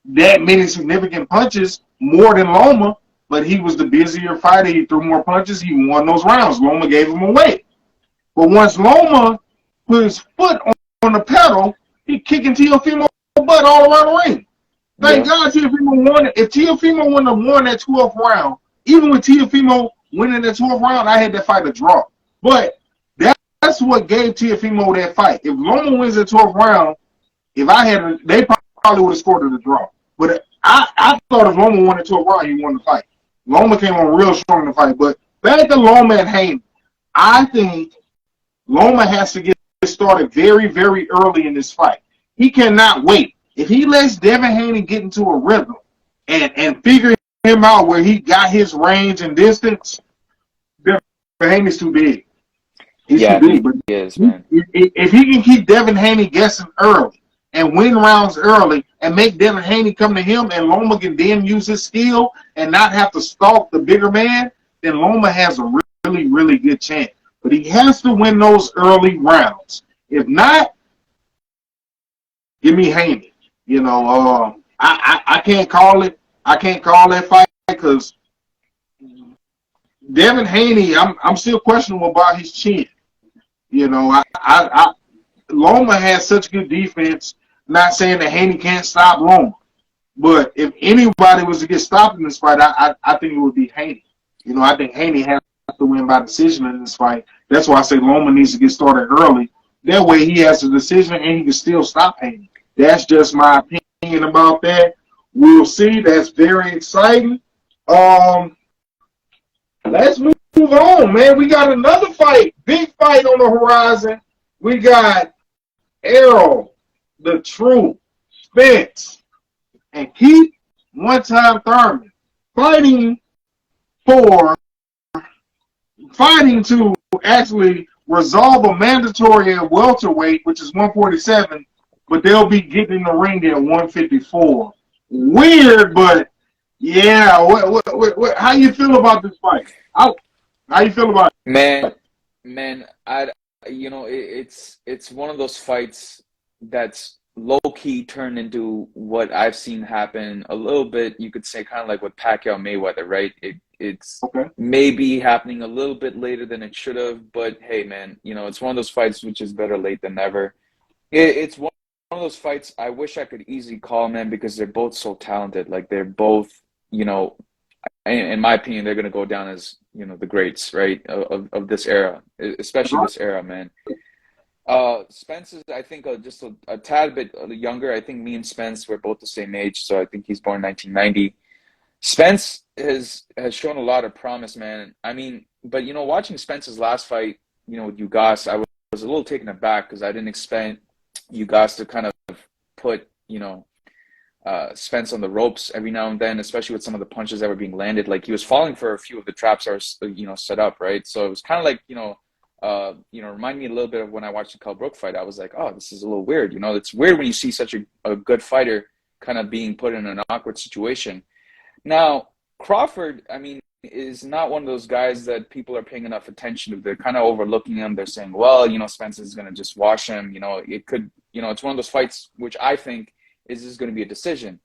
that many significant punches more than Loma, but he was the busier fighter. He threw more punches. He won those rounds. Loma gave him away. But once Loma put his foot on the pedal, he kicking Teofimo butt all around the ring. Thank God Teofimo won. If Teofimo wouldn't have won that 12th round, even with Teofimo winning that 12th round, I had that fight a draw. But that's what gave Teofimo that fight. If Loma wins that 12th round, they probably would have scored it a draw. But I thought if Loma won the 12th round, he won the fight. Loma came on real strong in the fight. But back to Loma and Haney, I think Loma has to get started very, very early in this fight. He cannot wait. If he lets Devin Haney get into a rhythm and figure him out where he got his range and distance, Devin Haney's too big. Yes, he Yeah, do. he But is, man. if he can keep Devin Haney guessing early and win rounds early and make Devin Haney come to him and Loma can then use his skill and not have to stalk the bigger man, then Loma has a really, really good chance. But he has to win those early rounds. If not, give me Haney. I can't call it. I can't call that fight because Devin Haney, I'm still questionable about his chin. Loma has such good defense. Not saying that Haney can't stop Loma, but if anybody was to get stopped in this fight, I think it would be Haney. I think Haney has to win by decision in this fight. That's why I say Loma needs to get started early. That way he has a decision and he can still stop Haney. That's just my opinion about that. We'll see. That's very exciting. Let's move on, man. We got another fight, big fight on the horizon. We got Errol, the Truth, Spence, and Keith One-Time Thurman for fighting to actually resolve a mandatory at welterweight, which is 147, but they'll be getting in the ring at 154. Weird, but yeah. How you feel about this fight? How you feel about it? Man, it's one of those fights that's low key turned into what I've seen happen a little bit. You could say kind of like with Pacquiao Mayweather, right? It's Okay. maybe happening a little bit later than it should have, but hey, man, it's one of those fights which is better late than never. It's one of those fights I wish I could easily call, man, because they're both so talented. Like they're both, in my opinion, they're going to go down as, the greats, right, of this era, especially this era, man. Spence is, I think, just a tad bit younger. I think me and Spence were both the same age, so I think he's born 1990. Spence has shown a lot of promise, man. I mean, but, watching Spence's last fight, with Ugas, I was a little taken aback because I didn't expect Ugas to kind of put, Spence on the ropes every now and then, especially with some of the punches that were being landed. Like he was falling for a few of the traps that were, set up, right? So it was kind of like, remind me a little bit of when I watched the Kell Brook fight. I was like, oh, this is a little weird. It's weird when you see such a good fighter kind of being put in an awkward situation. Now, Crawford, I mean, is not one of those guys that people are paying enough attention to. They're kind of overlooking him. They're saying, well, Spence is going to just wash him. It could, it's one of those fights which I think is this going to be a decision.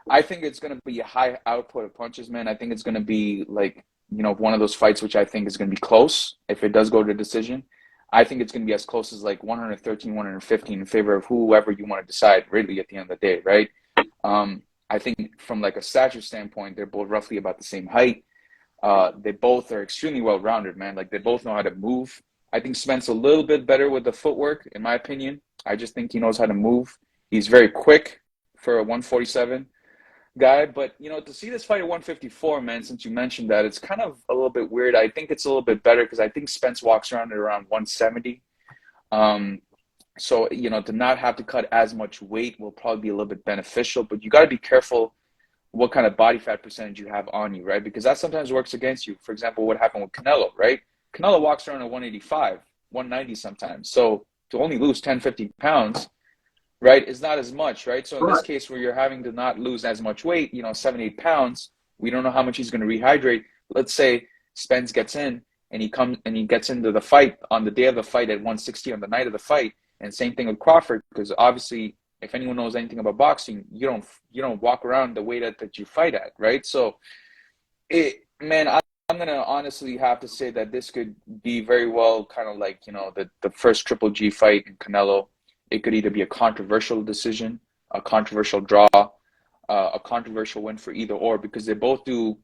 I think it's going to be a high output of punches, man. I think it's going to be like, one of those fights which I think is going to be close if it does go to decision. I think it's going to be as close as like 113, 115 in favor of whoever you want to decide really at the end of the day, right? I think from like a stature standpoint, they're both roughly about the same height. They both are extremely well-rounded, man. Like they both know how to move. I think Spence a little bit better with the footwork, in my opinion. I just think he knows how to move. He's very quick for a 147 guy. But, to see this fight at 154, man, since you mentioned that, it's kind of a little bit weird. I think it's a little bit better because I think Spence walks around at around 170. So, to not have to cut as much weight will probably be a little bit beneficial. But you got to be careful what kind of body fat percentage you have on you, right? Because that sometimes works against you. For example, what happened with Canelo, right? Canelo walks around at 185, 190 sometimes. So to only lose 10, 50 pounds, right, is not as much, right? So in this case where you're having to not lose as much weight, 7, 8 pounds, we don't know how much he's going to rehydrate. Let's say Spence gets in and he gets into the fight on the day of the fight at 160 on the night of the fight. And same thing with Crawford, because obviously if anyone knows anything about boxing, you don't walk around the way that you fight at, right? So, I'm going to honestly have to say that this could be very well kind of like, the first Triple G fight in Canelo. It could either be a controversial decision, a controversial draw, a controversial win for either or, because they both do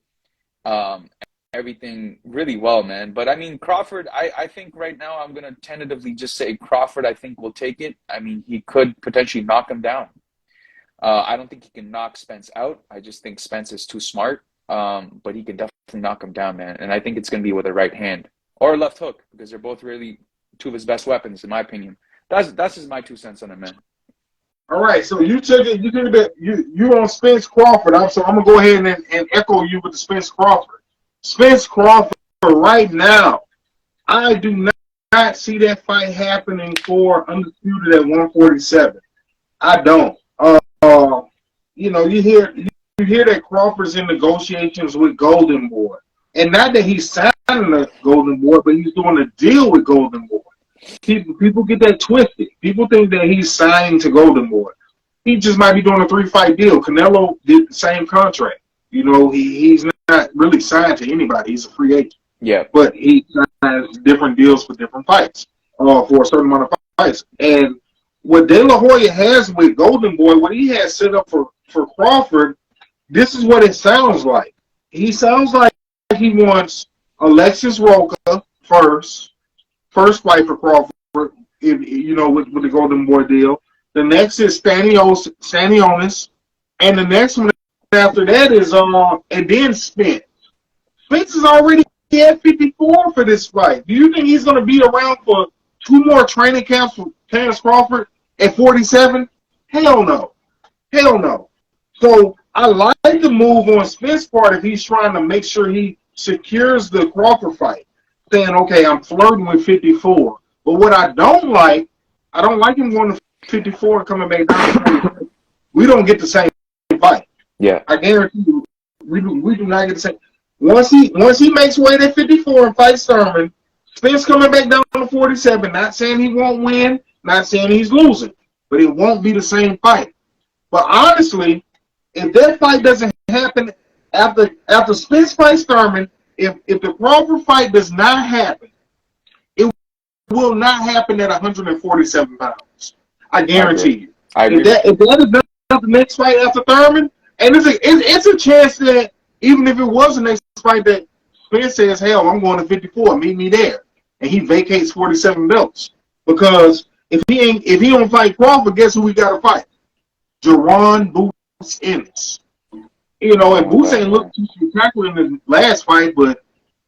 everything really well, man. But I mean, Crawford, I think right now I'm going to tentatively just say Crawford, I think, will take it. I mean, he could potentially knock him down. I don't think he can knock Spence out. I just think Spence is too smart. But he can definitely knock him down, man. And I think it's going to be with a right hand or a left hook, because they're both really two of his best weapons, in my opinion. That's just my 2 cents on it, man. All right, so you took it. You on Spence Crawford. So I'm gonna go ahead and echo you with the Spence Crawford. Spence Crawford right now, I do not not see that fight happening for Undisputed at 147. I don't. You hear that Crawford's in negotiations with Golden Boy, and not that he's signing a Golden Boy, but he's doing a deal with Golden Boy. People get that twisted. People think that he's signed to Golden Boy. He just might be doing a 3-fight deal. Canelo did the same contract. He's not really signed to anybody. He's a free agent. Yeah. But he signs different deals for different fights, for a certain amount of fights. And what De La Hoya has with Golden Boy, what he has set up for Crawford, this is what it sounds like. He sounds like he wants Alexis Roca first fight for Crawford, with the Golden Boy deal. The next is Stanionis, and the next one after that is and then Spence. Spence is already at 54 for this fight. Do you think he's going to be around for 2 more training camps for Terence Crawford at 47? Hell no. Hell no. So I like the move on Spence's part if he's trying to make sure he secures the Crawford fight, saying, okay, I'm flirting with 54. But what I don't like him going to 54 and coming back down to 40. We don't get the same fight. Yeah. I guarantee you, we do not get the same. Once he makes weight at 54 and fights Thurman, Spence coming back down to 47. Not saying he won't win, not saying he's losing, but it won't be the same fight. But honestly, if that fight doesn't happen after Spence fights Thurman, if the Crawford fight does not happen, it will not happen at 147 pounds. I guarantee you. I agree. If that is not the next fight after Thurman, and it's a chance that even if it was the next fight that Spence says, hell, I'm going to 54, meet me there, and he vacates 47 belts. Because if he don't fight Crawford, guess who we got to fight? Jerron Boots Ennis. And Boots ain't looked too spectacular in the last fight, but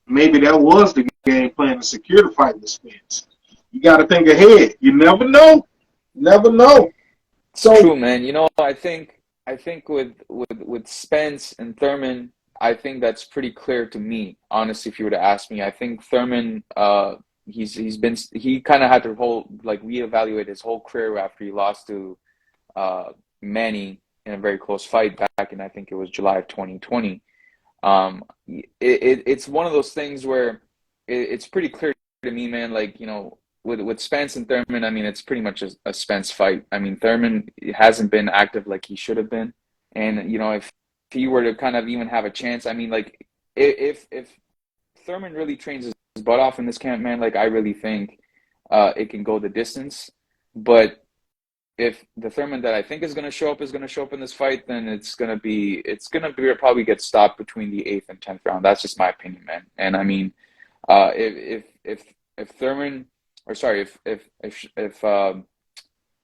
maybe that was the game plan to secure the fight with Spence. You got to think ahead. You never know. Never know. So true, man. I think with Spence and Thurman, I think that's pretty clear to me. Honestly, if you were to ask me, I think Thurman, he kind of had to reevaluate his whole career after he lost to Manny in a very close fight back in, I think it was July of 2020. It's one of those things where it's pretty clear to me, man. With Spence and Thurman, I mean, it's pretty much a Spence fight. I mean, Thurman hasn't been active like he should have been. And, if he were to kind of even have a chance, I mean, if Thurman really trains his butt off in this camp, man, I really think it can go the distance. But if the Thurman that I think is going to show up in this fight, then it's going to probably get stopped between the 8th and 10th round. That's just my opinion, man. And I mean, if Thurman, or sorry, if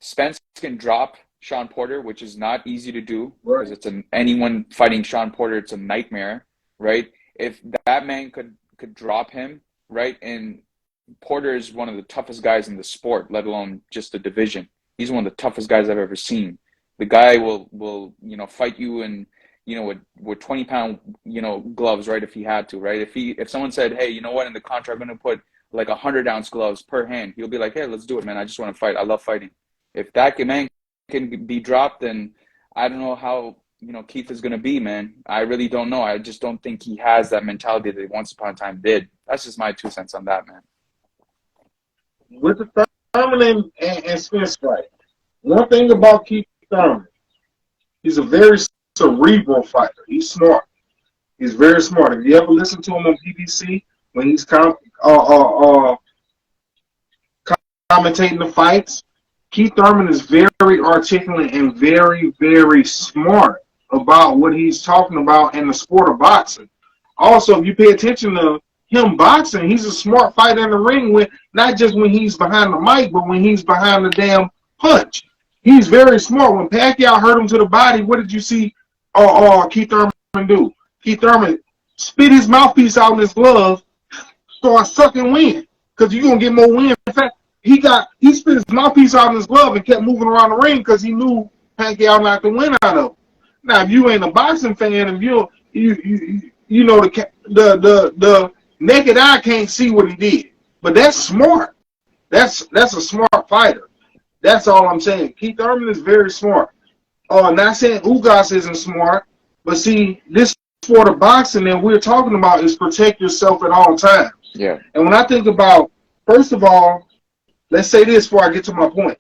Spence can drop Sean Porter, which is not easy to do, because it's anyone fighting Sean Porter, it's a nightmare, right? If that man could drop him, right, and Porter is one of the toughest guys in the sport, let alone just the division. He's one of the toughest guys I've ever seen. The guy will fight you in, with 20-pound, gloves, right, if he had to, right? If someone said, hey, you know what, in the contract I'm going to put 100-ounce gloves per hand, he'll be like, hey, let's do it, man. I just want to fight. I love fighting. If that man can be dropped, then I don't know how, Keith is going to be, man. I really don't know. I just don't think he has that mentality that he once upon a time did. That's just my 2 cents on that, man. With the Thurman and Spence fight, one thing about Keith Thurman, he's a very cerebral fighter. He's smart. He's very smart. If you ever listen to him on BBC when he's commentating the fights, Keith Thurman is very articulate and very, very smart about what he's talking about in the sport of boxing. Also, if you pay attention to him boxing, he's a smart fighter in the ring, with not just when he's behind the mic, but when he's behind the damn punch. He's very smart. When Pacquiao hurt him to the body, what did you see Keith Thurman do? Keith Thurman spit his mouthpiece out in his glove, start sucking wind, because you're going to get more wind. In fact, he spit his mouthpiece out in his glove and kept moving around the ring because he knew Pacquiao knocked the wind out of him. Now, if you ain't a boxing fan, and the naked eye can't see what he did. But that's smart. That's a smart fighter. That's all I'm saying. Keith Thurman is very smart. Not saying Ugas isn't smart, but see, this sport of boxing that we're talking about is protect yourself at all times. Yeah. And when I think about, first of all, let's say this before I get to my point.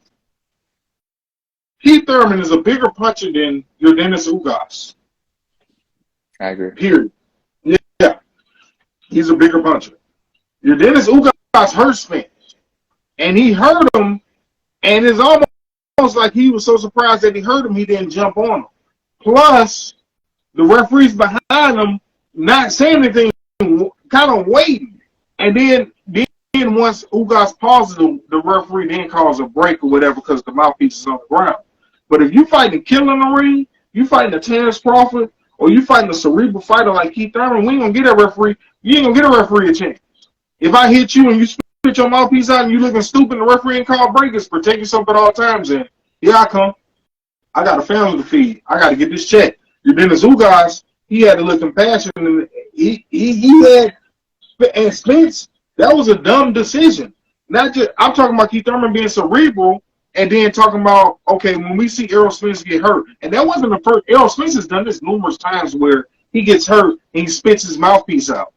Keith Thurman is a bigger puncher than your Dennis Ugas. I agree. Period. Yeah. He's a bigger puncher. Your Dennis Ugas hurt Spence. And he hurt him, and it's almost like he was so surprised that he hurt him, he didn't jump on him. Plus, the referees behind him not saying anything, kind of waiting. And then once Ugas pauses, the referee then calls a break or whatever because the mouthpiece is on the ground. But if you fighting a killer in the ring, you fighting a Terrence Crawford, or you fighting a cerebral fighter like Keith Thurman, we ain't gonna get a referee. You ain't gonna get a referee a chance. If I hit you and you spit your mouthpiece out and you looking stupid, the referee ain't call breakers. Protect yourself at all times. And here I come. I got a family to feed. I got to get this check. Your Dennis Ugas, he had to look compassionate. And he had, and Spence, that was a dumb decision. Not just, I'm talking about Keith Thurman being cerebral, and then talking about, okay, when we see Errol Spence get hurt, and that wasn't the first. Errol Spence has done this numerous times where he gets hurt and he spits his mouthpiece out.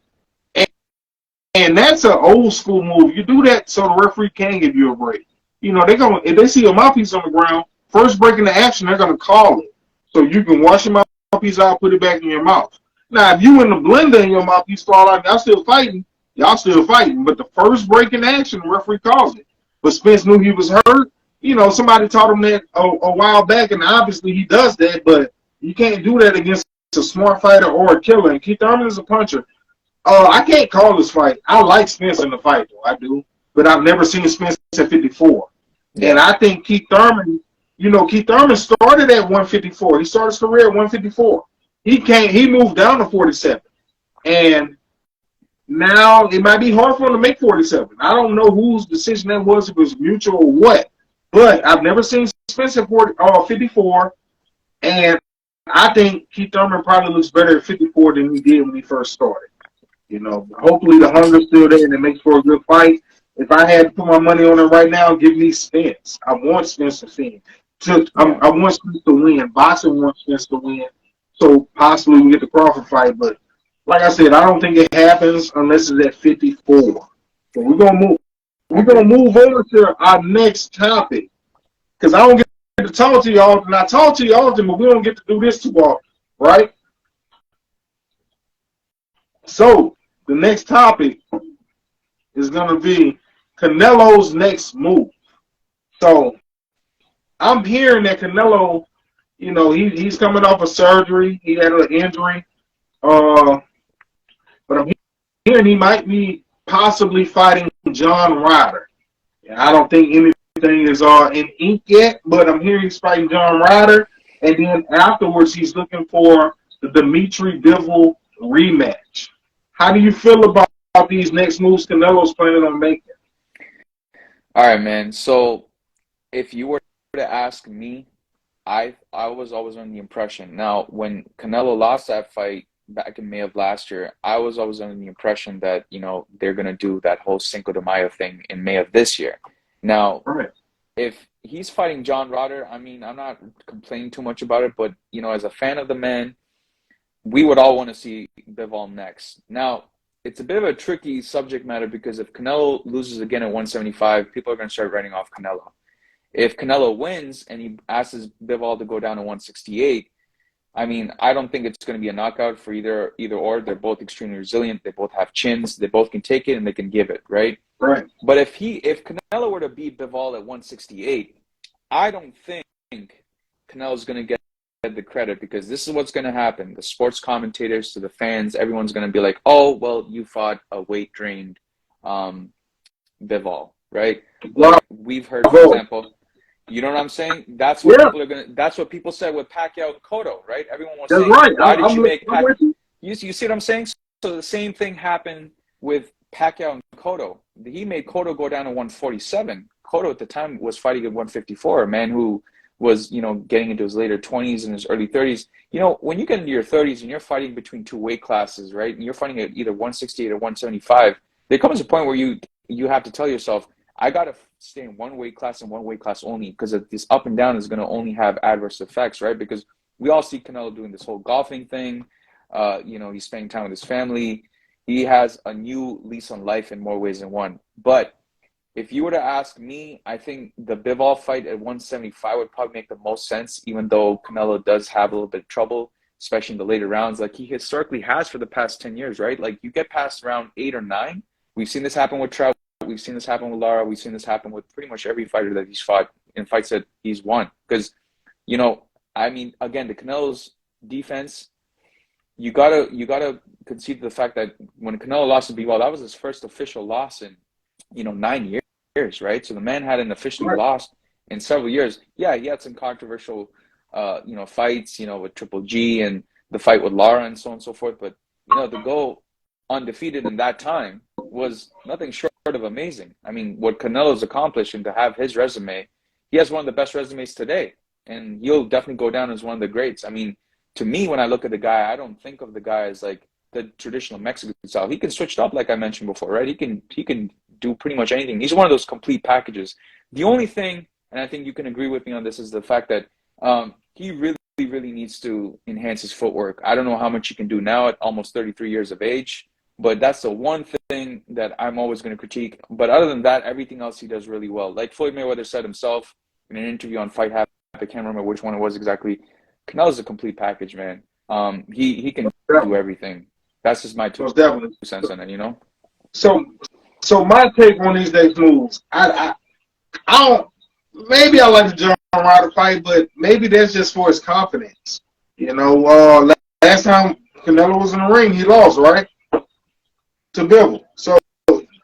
And that's an old school move. You do that so the referee can give you a break. You know, if they see your mouthpiece on the ground, first break in the action, they're gonna call it. So you can wash your mouthpiece out, put it back in your mouth. Now, if you in the blender and your mouthpiece fall out, y'all still fighting. But the first break in action, the referee calls it. But Spence knew he was hurt. You know, somebody taught him that a while back, and obviously he does that. But you can't do that against a smart fighter or a killer. And Keith Thurman is a puncher. I can't call this fight. I like Spence in the fight, though. I do. But I've never seen Spence at 54. Yeah. And I think Keith Thurman started at 154. He started his career at 154. He moved down to 47. And now it might be hard for him to make 47. I don't know whose decision that was, if it was mutual or what. But I've never seen Spence at 54. And I think Keith Thurman probably looks better at 54 than he did when he first started. You know, hopefully the hunger's still there and it makes for a good fight. If I had to put my money on it right now, give me Spence. I want Spence to win. I want Spence to win. Boxing wants Spence to win. So possibly we get the Crawford fight. But like I said, I don't think it happens unless it's at 54. So we're gonna move. We're gonna move over to our next topic because I don't get to talk to you all, and I talk to you often, but we don't get to do this too often, right? So the next topic is going to be Canelo's next move. So I'm hearing that Canelo, you know, he's coming off a surgery. He had an injury. But I'm hearing he might be possibly fighting John Ryder. I don't think anything is in ink yet, but I'm hearing he's fighting John Ryder. And then afterwards, he's looking for the Dimitri Bivol rematch. How do you feel about these next moves Canelo's planning on making? All right, man. So if you were to ask me, I was always under the impression. Now, when Canelo lost that fight back in May of last year, I was always under the impression that, you know, they're going to do that whole Cinco de Mayo thing in May of this year. Now, right. If he's fighting John Ryder, I mean, I'm not complaining too much about it, but, you know, as a fan of the man, we would all want to see Bivol next. Now, it's a bit of a tricky subject matter because if Canelo loses again at 175, people are going to start writing off Canelo. If Canelo wins and he asks Bivol to go down to 168, I mean, I don't think it's going to be a knockout for either or. They're both extremely resilient. They both have chins. They both can take it and they can give it, right? Right. But if Canelo were to beat Bivol at 168, I don't think Canelo's going to get the credit because this is what's going to happen. The sports commentators to the fans, everyone's going to be like, oh, well, you fought a weight-drained Bivol, right? Like we've heard, for example, you know what I'm saying? That's what people are going to, that's what people said with Pacquiao and Cotto, right? Everyone was saying, right. Why did you make Pacquiao? You see what I'm saying? So the same thing happened with Pacquiao and Cotto. He made Cotto go down to 147. Cotto at the time was fighting at 154, a man who was, you know, getting into his later 20s and his early 30s. You know, when you get into your 30s and you're fighting between two weight classes, right, and you're fighting at either 168 or 175, there comes a point where you have to tell yourself, I gotta stay in one weight class and one weight class only, because this up and down is gonna only have adverse effects, right? Because we all see Canelo doing this whole golfing thing. He's spending time with his family. He has a new lease on life in more ways than one. But if you were to ask me, I think the Bivol fight at 175 would probably make the most sense, even though Canelo does have a little bit of trouble, especially in the later rounds, like he historically has for the past 10 years, right? Like you get past round 8 or 9. We've seen this happen with Trout. We've seen this happen with Lara. We've seen this happen with pretty much every fighter that he's fought in fights that he's won. Because, again, the Canelo's defense, you gotta concede the fact that when Canelo lost to Bivol, that was his first official loss in 9 years, right? So the man hadn't officially lost in several years. Yeah, he had some controversial fights, with Triple G and the fight with Lara and so on and so forth. But to go undefeated in that time was nothing short of amazing. I mean, what Canelo's accomplished, and to have his resume, he has one of the best resumes today, and he'll definitely go down as one of the greats. I mean, to me, when I look at the guy, I don't think of the guy as like the traditional Mexican style. He can switch it up, like I mentioned before, right? He can do pretty much anything. He's one of those complete packages. The only thing, and I think you can agree with me on this, is the fact that he really needs to enhance his footwork. I don't know how much he can do now at almost 33 years of age, but that's the one thing that I'm always going to critique. But other than that, everything else he does really well. Like Floyd Mayweather said himself in an interview on Fight Hab, I can't remember which one it was exactly, Canelo's a complete package, man. He can do everything. That's just my two cents on it, So my take on these days moves, I don't. Maybe I like the John Ryder fight, but maybe that's just for his confidence. Last time Canelo was in the ring, he lost, right, to Bivol. So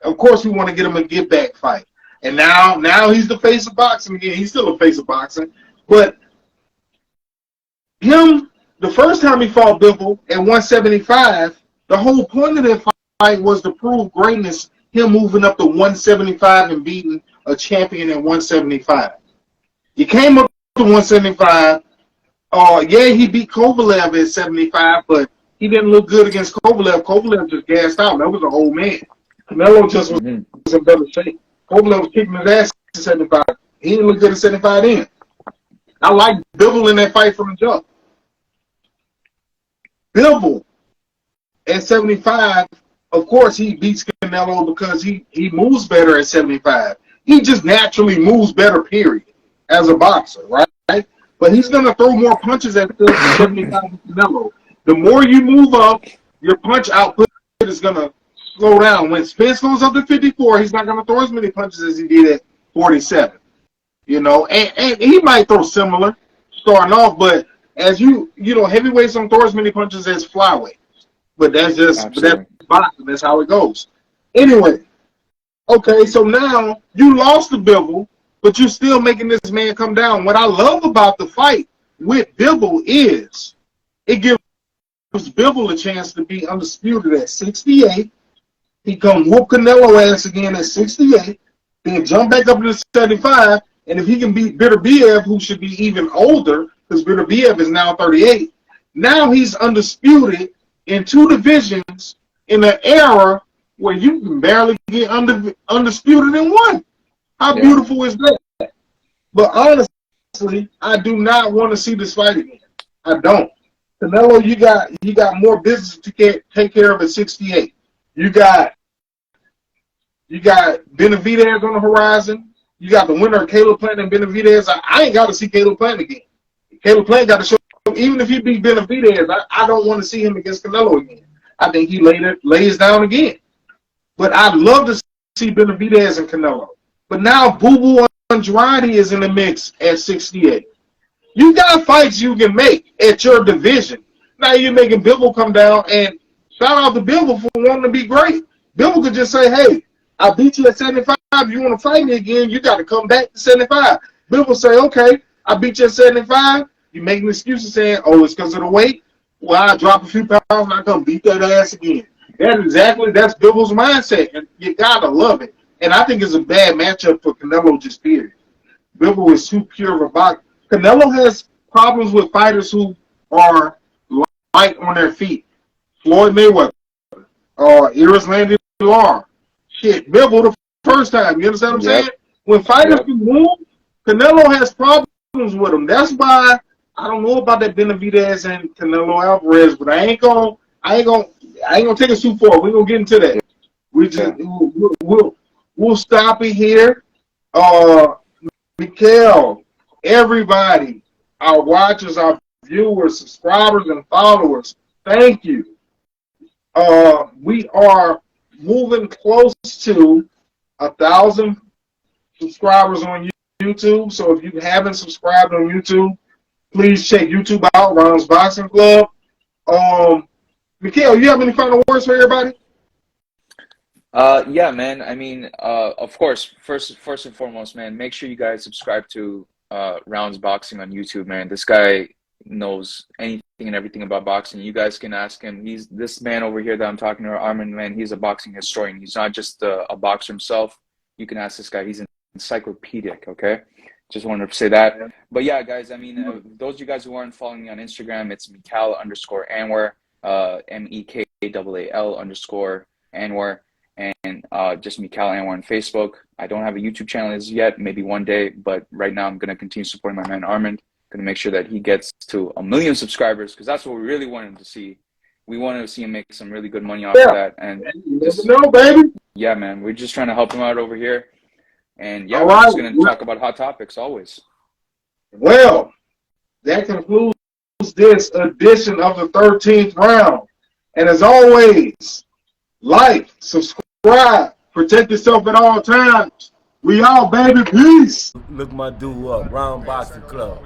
of course we want to get him a get back fight. And now he's the face of boxing again. He's still a face of boxing, but the first time he fought Bivol at 175, the whole point of that fight was to prove greatness. Him moving up to 175 and beating a champion at 175. He came up to 175. He beat Kovalev at 75, but he didn't look good against Kovalev. Kovalev just gassed out. That was an old man. Canelo just was in better shape. Kovalev was kicking his ass at 75. He didn't look good at 75 then. I like Bivol in that fight from the jump. Bivol at 75, of course, he beats Canelo because he moves better at 75. He just naturally moves better, period, as a boxer, right? But he's going to throw more punches at 75 than Canelo. The more you move up, your punch output is going to slow down. When Spence goes up to 54, he's not going to throw as many punches as he did at 47. And he might throw similar starting off, but as heavyweights don't throw as many punches as flyweights. But that's boxing. That's how it goes. Anyway, okay, so now you lost to Bivol, but you're still making this man come down. What I love about the fight with Bivol is it gives Bivol a chance to be undisputed at 68. He come whoop Canelo ass again at 68, then jump back up to 75, and if he can beat Beterbiev, who should be even older, because Beterbiev is now 38, now he's undisputed in two divisions in an era where you can barely get undisputed in one. How beautiful is that? But honestly, I do not want to see this fight again. I don't. Canelo, you got more business to take care of at 68. You got Benavidez on the horizon. You got the winner of Caleb Plant and Benavidez. I ain't got to see Caleb Plant again. Caleb Plant got to show, even if he beat Benavidez, I don't want to see him against Canelo again. I think he lays down again. But I'd love to see Benavidez and Canelo. But now Boo Boo Andrade is in the mix at 68. You got fights you can make at your division. Now you're making Bivol come down, and shout out to Bivol for wanting to be great. Bivol could just say, hey, I beat you at 75. You want to fight me again, you got to come back to 75. Bivol say, okay, I beat you at 75. You making excuses saying, oh, it's because of the weight? Well, I drop a few pounds and I come beat that ass again. That's Bivol's mindset, and you got to love it. And I think it's a bad matchup for Canelo, just period. Bivol is too pure of a boxer. Canelo has problems with fighters who are light on their feet. Floyd Mayweather, Erislandy Lar. Shit, Bivol, the first time. You understand what I'm Yep. saying? When fighters Yep. can wound, Canelo has problems with him. That's why I don't know about that Benavidez and Canelo Alvarez, but I ain't gonna take it too far. We're gonna get into that. We just Yeah. we'll stop it here. Mekaal, everybody, our watchers, our viewers, subscribers, and followers, thank you. We are moving close to 1,000 subscribers on YouTube. So if you haven't subscribed on YouTube, please check YouTube out, Rounds Boxing Club. Mekaal, you have any final words for everybody? Yeah, man. I mean, of course, first and foremost, man, make sure you guys subscribe to Rounds Boxing on YouTube, man. This guy knows anything and everything about boxing. You guys can ask him. He's this man over here that I'm talking to, Armin, man. He's a boxing historian. He's not just a boxer himself. You can ask this guy. He's encyclopedic. Okay, just wanted to say that. But yeah, guys. I mean, those of you guys who aren't following me on Instagram, it's Mekaal_Anwer, MEKAAL_Anwer, and just Mekaal Anwer on Facebook. I don't have a YouTube channel as yet. Maybe one day, but right now I'm gonna continue supporting my man Armin. Going to make sure that he gets to 1 million subscribers, because that's what we really want him to see. We want to see him make some really good money off of that. And just, no, baby. Yeah, man, we're just trying to help him out over here. And yeah, All we're right. just going to talk about hot topics always. Well, that concludes this edition of the 13th round. And as always, like, subscribe, protect yourself at all times. We out, baby. Peace. Look my dude up, Round Boxing Club.